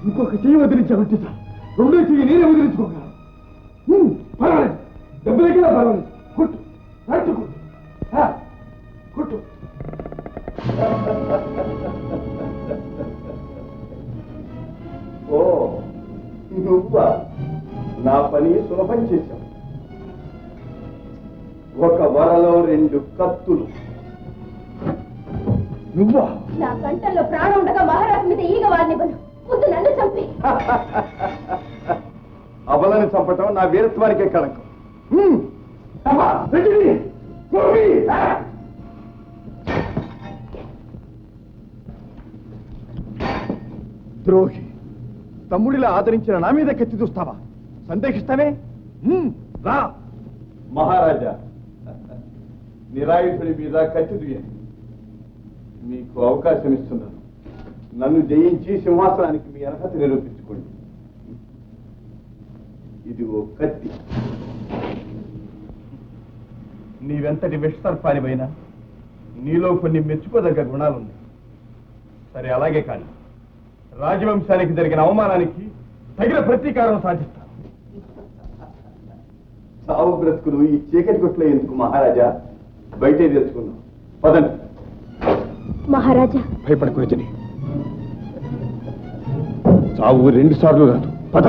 ఇంకొక చెయ్యి వదిలించాలంటే సార్ రెండో చెయ్యి నేనే వదిలించుకోగలను. పర్వాలేదు, డబ్బులకి పర్వాలేదు. కొట్టు రైట్ కొట్టు కొట్టు. ఓ నువ్వా? నా పని సులభం చేశావు. ఒక వరలో 2 కత్తులు. నువ్వా? నా కంటల్లో ప్రాణం ఉండగా మహారాజు మీద ఈగ వాడినివ్వను. ముందు నన్ను చంపి. అబలని చంపటం నా వీరత్వానికే కళంకం. ద్రోహి, తమ్ముడిలా ఆదరించిన నా మీద కత్తి చూస్తావా? సందేహిస్తావే? రా. మహారాజా, నిరాయుధుడి మీద కత్తి దుయ్యండి. మీకు అవకాశం ఇస్తున్నాను. నన్ను జయించి సింహాసనానికి మీ అర్హత నిరూపించుకోండి. ఇది ఓ కత్తి. నీవెంతటి విషసర్పానివైనా నీలో కొన్ని మెచ్చుకోదగ్గ గుణాలున్నాయి. సరే, అలాగే కానీ రాజవంశానికి జరిగిన అవమానానికి తగిన ప్రతీకారం సాధిస్తాను. సావు బ్రతుకులు ఈ చీకటి కొట్లో ఎందుకు మహారాజా? బయటే తెలుసుకుందాం. పదండి. మహారాజా, భయపడకు రజని. చావు 2 సార్లు రాదు. పద.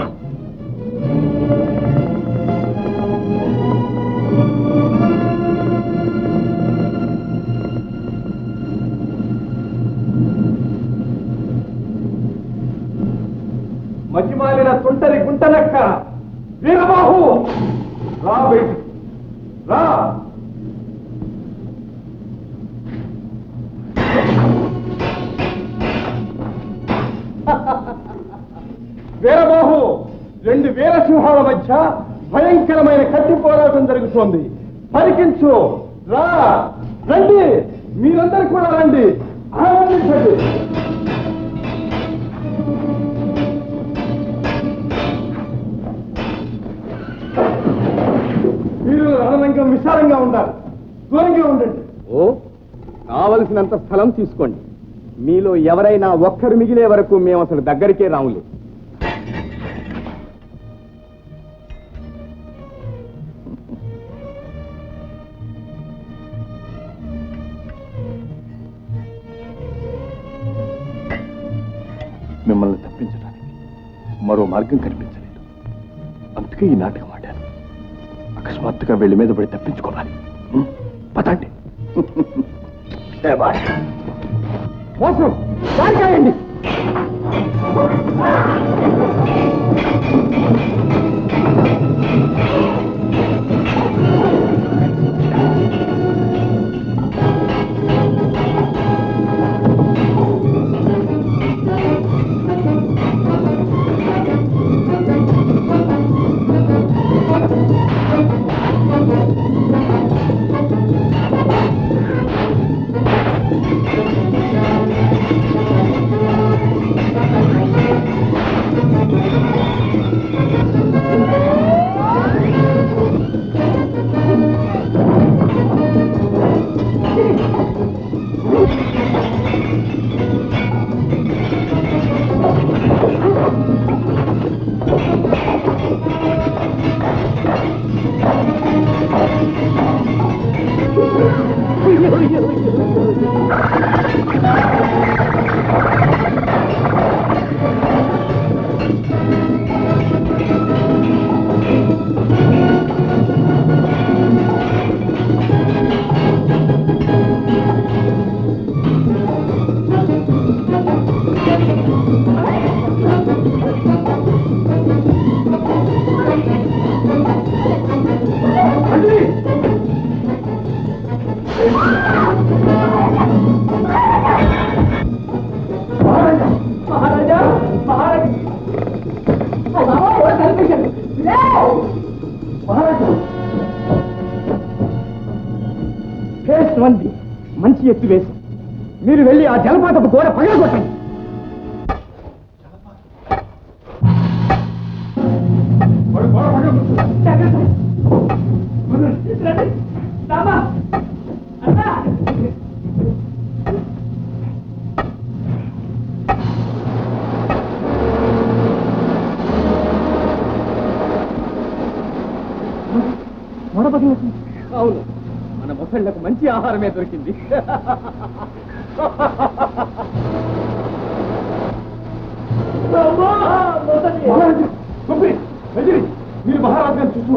మతిమాలిన తుంటరి గుంటలెక్క వీరబాహు, రా బయటికి రా. వీరబాహు, 2 వీరసింహాల మధ్య భయంకరమైన కత్తి పోరాటం జరుగుతోంది. పరికించు. రా, రండి, మీరందరూ కూడా రండి. ఆనందించండి. మీరు రణరంగం విశాలంగా ఉండాలి. దూరంగా ఉండండి. ఓ, కావలసినంత స్థలం తీసుకోండి. మీలో ఎవరైనా ఒక్కరు మిగిలే వరకు మేము అసలు దగ్గరికే రాములే. మిమ్మల్ని తప్పించడానికి మరో మార్గం కనిపించలేదు. అందుకే ఈ నాటకం ఆడాను. అకస్మాత్తుగా వెళ్ళి మీద పడి తప్పించుకోవాలి. పదండి. మోసం కాయండి. అంది మంచి ఎత్తు వేసి మీరు వెళ్ళి ఆ జలపాతపు గోడ పగలగొట్టండి. అవును, మన మొసళ్ళకు మంచి ఆహారమే దొరికింది. మీరు మహారాజు చూస్తూ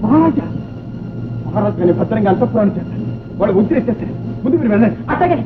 మహారాజు భద్రంగా అంతఃపురాన్ని చేస్తారు. వాళ్ళు ఉద్రేసేస్తారు. ముందు మీరు వెళ్ళండి. అట్టగే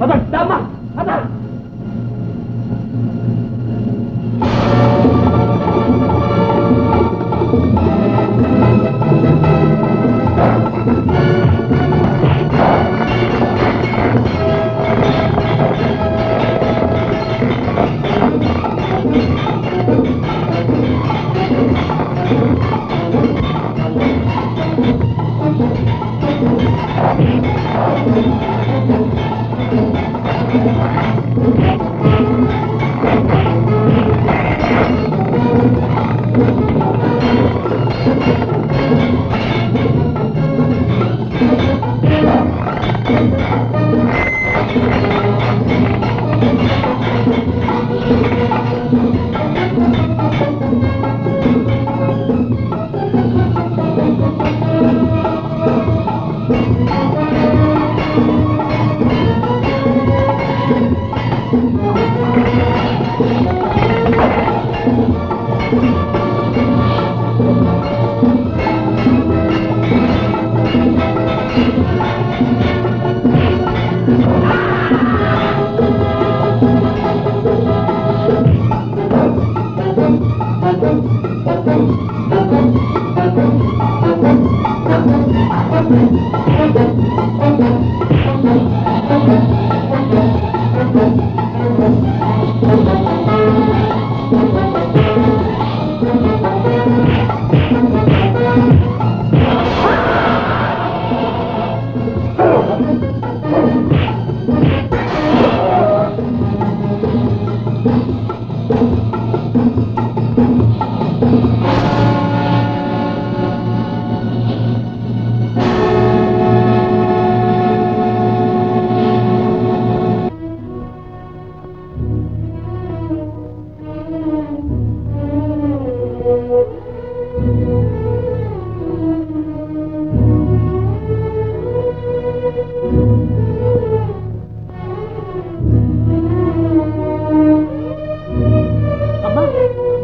అమ్మా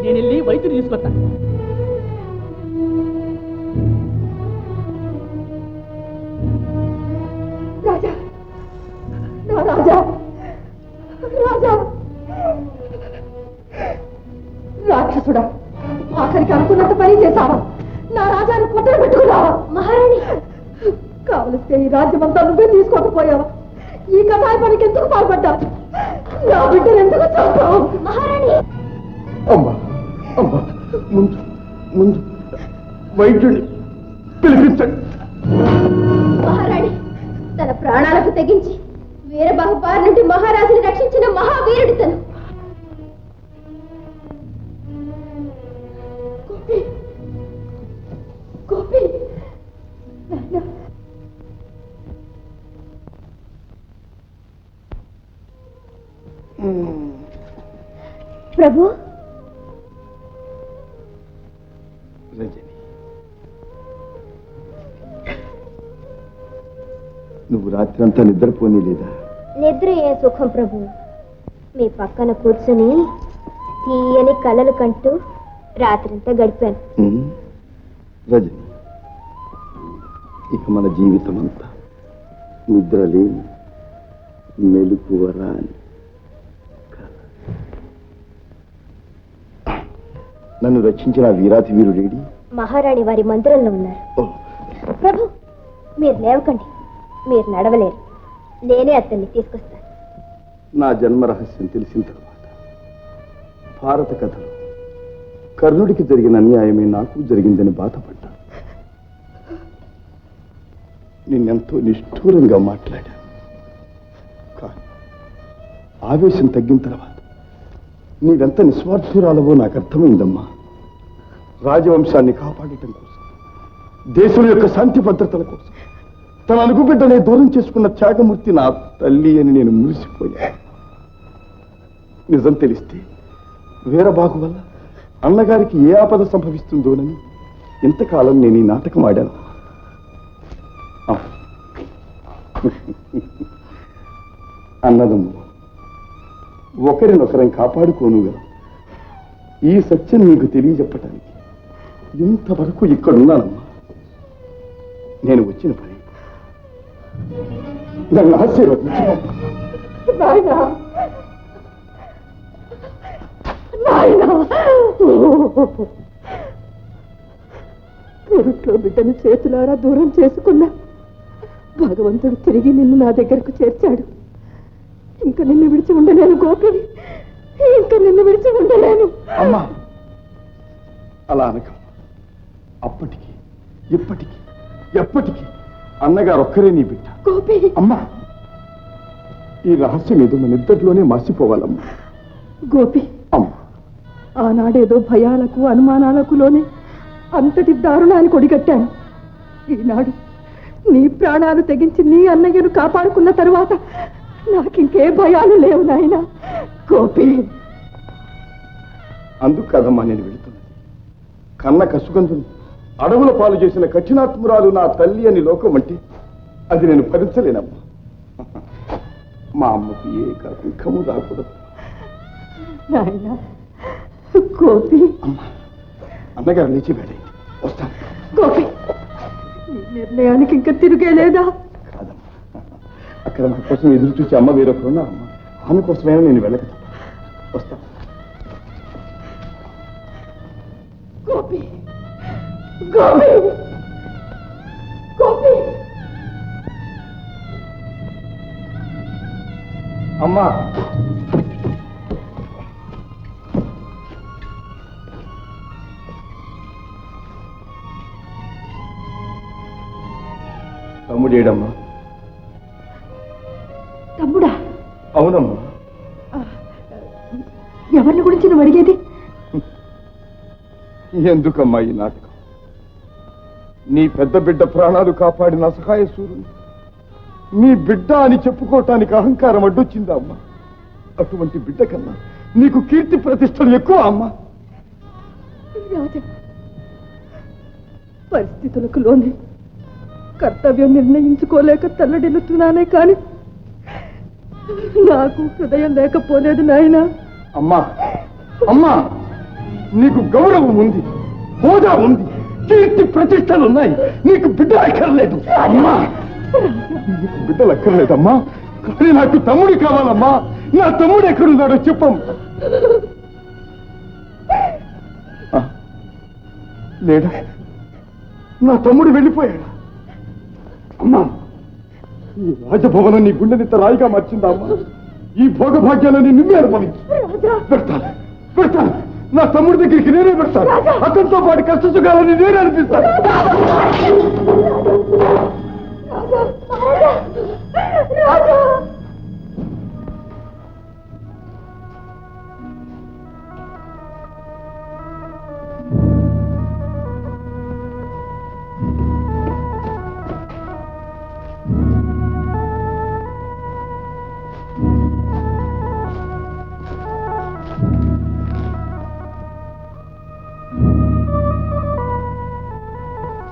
నేను వెళ్ళి వైద్యుని తీసుకొస్తా. రాజా నా రాజా రాజా రాక్షసుడా, ఆఖరికి అనుకున్నట్టు పని చేశావా? నా రాజాను పొట్టలు పెట్టుకున్నావా? మహారాణి, కావలిస్తే ఈ రాజ్యమంతా నువ్వే తీసుకోకపోయావా? ఈ కథాయ పనికి ఎందుకు పాల్పడ్డా? నా బిడ్డను ఎందుకు చంపావు? మహారాణి, అమ్మా అమ్మా, ముందు ముందు వైద్యుడిని పిలిపించండి. మహారాణి తన ప్రాణాలకు తెగించి వీరబాహు బారి నుండి మహారాజుని రక్షించిన మహావీరుడి తను. గోపి గోపి నాయనా. ప్రభు, రజని, నువ్వు రాత్రి అంతా నిద్రపోనీ లేదా? నిద్ర ఏ సుఖం ప్రభు, మీ పక్కన కూర్చుని తీయని కలలు కంటూ రాత్రంతా గడిపాను. రజని, ఇక మన జీవితం అంతా నిద్ర లేని మెలుకువ రాని కల. నన్ను రక్షించిన వీరాతి వీరుడేడి? మహారాణి వారి మందిరంలో ఉన్నారు. ప్రభు, మీరు లేవకండి, మీరు నడవలేరు. నేనే అతన్ని తీసుకొస్తాను. నా జన్మ రహస్యం తెలిసిన తర్వాత భారత కథలో కర్ణుడికి జరిగిన అన్యాయమే నాకు జరిగిందని బాధపడ్డా. నిన్నెంతో నిష్ఠూరంగా మాట్లాడా. కానీ ఆవేశం తగ్గిన తర్వాత నీవెంత నిస్వార్థురాలవో నాకు అర్థమైందమ్మా. రాజవంశాన్ని కాపాడటం కోసం, దేశం యొక్క శాంతి భద్రతల కోసం తన అనుగుబిడ్డనే దూరం చేసుకున్న త్యాగమూర్తి నా తల్లి అని నేను మురిసిపోయా. నిజం తెలిస్తే వీరబాగు వల్ల అన్నగారికి ఏ ఆపద సంభవిస్తుందోనని ఇంతకాలం నేను ఈ నాటకం ఆడాను. అన్నదమ్ము ఒకరినొకరం కాపాడుకోనుగా. ఈ సత్యం నీకు తెలియజెప్పటానికి ఇంతవరకు ఇక్కడున్నానమ్మా. నేను వచ్చిన పని నన్ను ఆశీర్వదించు. పురుట్లో బిడ్డను చేతులారా దూరం చేసుకున్నా భగవంతుడు తిరిగి నిన్ను నా దగ్గరకు చేర్చాడు. ఇంకా నిన్ను విడిచి ఉండలేను గోపి, ఇంకా నిన్ను విడిచి ఉండలేను. అమ్మా అలా అనకమ్మా. అప్పటికి ఇప్పటికి ఎప్పటికీ అన్నగారు ఒక్కరే నీ బిడ్డ. గోపి, అమ్మా ఈ రహస్యం ఏదో మన ఇద్దరిలోనే మాసిపోవాలమ్మా. గోపి, అమ్మా ఆనాడేదో భయాలకు అనుమానాలకులోనే అంతటి దారుణాన్ని కొడిగట్టాను. ఈనాడు నీ ప్రాణాలు తెగించి నీ అన్నయ్యను కాపాడుకున్న తరువాత నాకింకే భయాలు లేవు నాయనా. గోపి, అందుకు కదమ్మా నేను వెళుతున్నది. కన్న కసుగందుని అడవుల పాలు చేసిన కఠినాత్మురాలు నా తల్లి అని లోకం అంటే అది నేను భరించలేనమ్మా. మా అమ్మకు ఏ దుఃఖము రాకూడదు. నాయనా. గోపి, అమ్మా అన్నగారు లేచి వెళ్ళండి, వస్తాను. గోపి, నీ నిర్ణయానికి ఇంకా తిరిగే లేదా? కాదమ్మా, అక్కడ నా కోసం ఎదురు చూసి అమ్మ వేరొకరున్నా అమ్మ. ఆమె కోసమైనా నేను వెళ్ళక తప్పదు. వస్తాను. గోపి, గోపి, గోపి. అమ్మా తమ్ముడేడమ్మా? తమ్ముడా? అవునమ్మా. ఎవరిని గురించి నువ్వు అడిగేది? ఎందుకమ్మా ఈ నాటకం? నీ పెద్ద బిడ్డ ప్రాణాలు కాపాడిన అసహాయ సూర్యుని నీ బిడ్డ అని చెప్పుకోవటానికి అహంకారం అడ్డొచ్చిందా అమ్మా? అటువంటి బిడ్డ కన్నా నీకు కీర్తి ప్రతిష్టలు ఎక్కువ అమ్మా. పరిస్థితులకు లోని కర్తవ్యం నిర్ణయించుకోలేక తల్లడిల్లుతున్నానే కాని నాకు హృదయం లేకపోలేదు నాయనా. అమ్మా అమ్మా, నీకు గౌరవం ఉంది, హోదా ఉంది, కీర్తి ప్రతిష్టలు ఉన్నాయి. నీకు బిడ్డ అక్కర్లేదు అమ్మా, నీకు బిడ్డలు అక్కర్లేదమ్మా. కానీ నాకు తమ్ముడు కావాలమ్మా. నా తమ్ముడు ఎక్కడున్నాడో చెప్పమ్మా. లేడా? నా తమ్ముడు వెళ్ళిపోయాడా? అమ్మా, ఈ రాజభవనం నీ గుండెనింత రాయిగా మార్చిందా అమ్మా? ఈ భోగభాగ్యాలని నిన్నే అనుభవించు. పెడతాను, నా తమ్ముడి దగ్గరికి నేనే పెడతాను. అతనితో పాటు కష్ట సుఖాలని నేనే అనిపిస్తాను.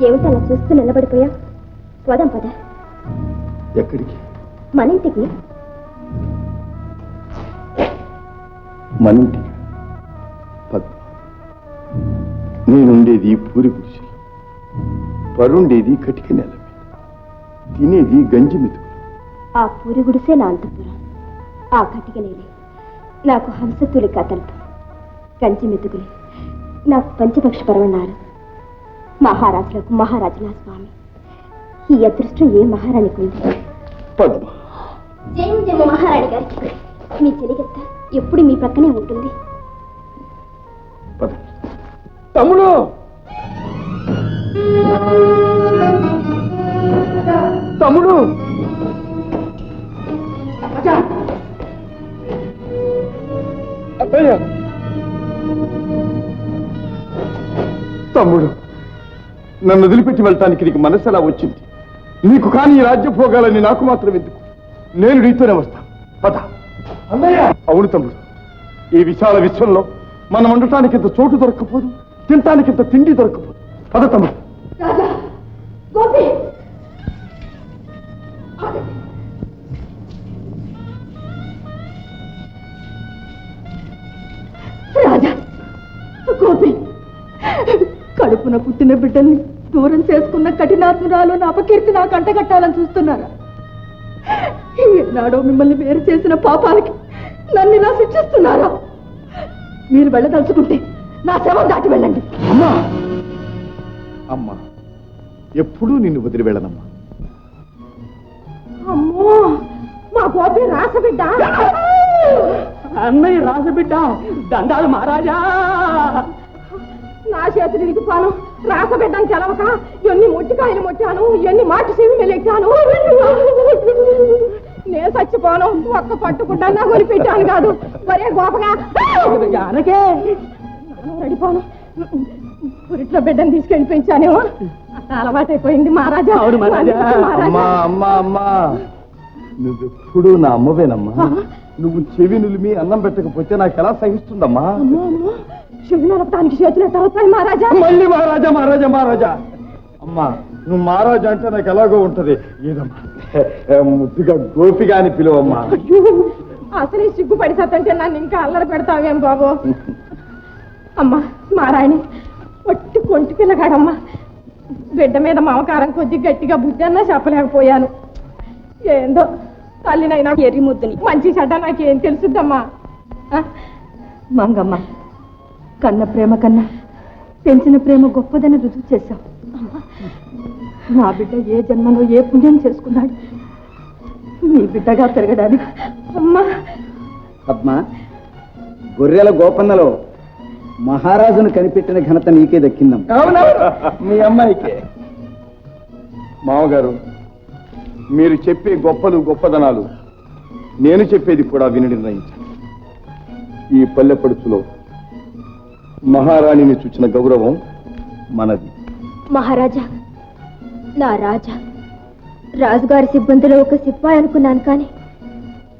ఏమిటి అలా చూస్తూ నిలబడిపోయా? పోదాం పద. ఎక్కడికి? మన ఇంటికి. మన ఇంటికి? నేనుండేది పూరి గుడిసె, పరుండేది కటిక నేల మీద, తినేది గంజి మెతుకులు. ఆ పూరి గుడిసే నా అంతపురం, ఆ కటిక నేలే నాకు హంసతులి కథలతో, గంజి మెతుకులే నాకు పంచపక్ష పరమన్నారు. మహారాజులకు మహారాజుల స్వామి. ఈ అదృష్టం ఏ మహారాణికి ఉంది? పద్మ, జయం జయ మహారాణి గారికి. మీ చెలిగత్త ఎప్పుడు మీ ప్రక్కనే ఉంటుంది. తమ్ముడు, తమ్ముడు, అత్తయ్య, తమ్ముడు, నన్ను వదిలిపెట్టి వెళ్ళటానికి నీకు మనసు ఎలా వచ్చింది? నీకు కానీ ఈ రాజ్యభోగాలని నాకు మాత్రం ఎందుకు? నేను నీతోనే వస్తాను. పద. అవును తమ్ముడు, ఈ విశాల విశ్వంలో మనం ఉండటానికి ఇంత చోటు దొరక్కపోదు, తినటానికి ఇంత తిండి దొరక్కపోదు. పద తమ్ముడు. రాజా, గోపి, కడుపున పుట్టిన బిడ్డల్ని దూరం చేసుకున్న కఠినాత్మురాలు నా అపకీర్తి నాకు అంటగట్టాలని చూస్తున్నారా? ఏనాడో మిమ్మల్ని వేరు చేసిన పాపానికి నన్ను ఇలా శిక్షిస్తున్నారా? మీరు వెళ్ళదలుచుకుంటే నా శవం దాటి వెళ్ళండి. అమ్మా, అమ్మా, ఎప్పుడూ నిన్ను వదిలి వెళ్ళనమ్మా. అమ్మో, మా గోపి రాసబిడ్డ. అన్నయ్య రాజబిడ్డ, దండాలు మహారాజా. నా చేతులు ఇరిగిపోను. రాసబిడ్డని తెలవక ఎన్ని మొట్టికాయలు మొట్టాను, ఎన్ని మాటి చెవి మెలెక్కాను. నేను చచ్చిపోను, ఒక్క పట్టుకుంటా నా కొని పెట్టాను కాదు. మరే గోపగా అనకే నడిపోను. పురిట్లో బిడ్డను తీసుకెళ్ళి పెంచానేమో, అట్లా అలవాటైపోయింది మహారాజా. అమ్మా అమ్మా అమ్మా, నువ్వెప్పుడు నా అమ్మవేనమ్మా. నువ్వు చెవి నులిమి అన్నం పెట్టకపోతే నాకు ఎలా సహిస్తుందమ్మా? చెవి నలపడానికి చేతులు ఎట్లా అవుతాయి మహారాజా? మళ్ళీ మహారాజా మహారాజా మహారాజా. అమ్మా, నువ్వు మహారాజా అంటే నాకు ఎలాగో ఉంటది. ఏదమ్మా ముద్దుగా గోపిగా అని పిలువమ్మా. అసలు ఈ సిగ్గుపడి సత్తంటే నన్ను ఇంకా అల్లరి పెడతావేం బాబు? అమ్మా మారాయణి, ఒట్టి కొంటి పిల్లగాడమ్మా. బిడ్డ మీద మమకారం కొద్ది గట్టిగా బుద్ధి అన్నా చెప్పలేకపోయాను. ఏందో తల్లినైనా ఎర్రి ముద్దుని మంచి చెడ్డ నాకేం తెలుసుద్దమ్మా. మంగమ్మ, కన్న ప్రేమ కన్నా పెంచిన ప్రేమ గొప్పదని రుజువు చేశావు. నా బిడ్డ ఏ జన్మలో ఏ పుణ్యం చేసుకున్నాడు. నీ బిడ్డగా పెరగడానికి అమ్మా. పద్మ, గొర్రెల గోపన్నలో మహారాజును కనిపెట్టిన ఘనత నీకే దక్కిందమ్మా. మీ అమ్మాయికే. మామగారు, మీరు చెప్పే గొప్పలు గొప్పదనాలు నేను చెప్పేది కూడా విని నిర్ణయించాను. ఈ పల్లెపడుచులో మహారాణిని చూచిన గౌరవం మనది. మహారాజా, నా రాజా, రాజుగారి సిబ్బందిలో ఒక సిప్పాయి అనుకున్నాను, కానీ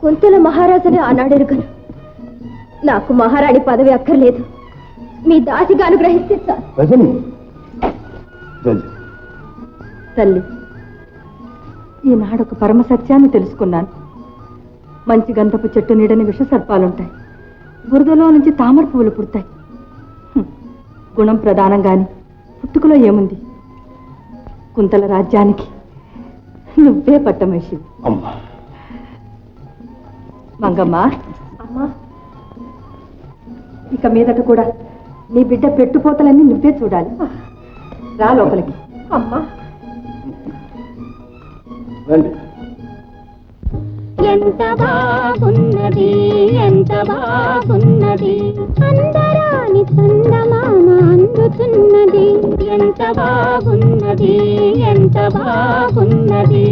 కొంతల మహారాజుని ఆనాడెరుగను. నాకు మహారాణి పదవి అక్కర్లేదు, మీ దాసిగా అనుగ్రహిస్తే చాలు. రజని, రజని, తల్లి, ఈనాడొక పరమ సత్యాన్ని తెలుసుకున్నాను. మంచి గంధపు చెట్టు నీడని విష సర్పాలుంటాయి, బురదలో నుంచి తామర పువ్వులు పుడతాయి. గుణం ప్రధానం గాని పుట్టుకలో ఏముంది? కుంతల రాజ్యానికి నువ్వే పట్టమేషి. అమ్మా. మంగమ్మ, అమ్మా, ఇక మీదట కూడా నీ బిడ్డ పెట్టుపోతలన్నీ నువ్వే చూడాలి. రా లోపలికి. అమ్మా, రండి. ఎంత బాగున్నది, ఎంత బాగున్నది, అందరాని చందమామ అందుతున్నది. ఎంత బాగున్నది, ఎంత బాగున్నది.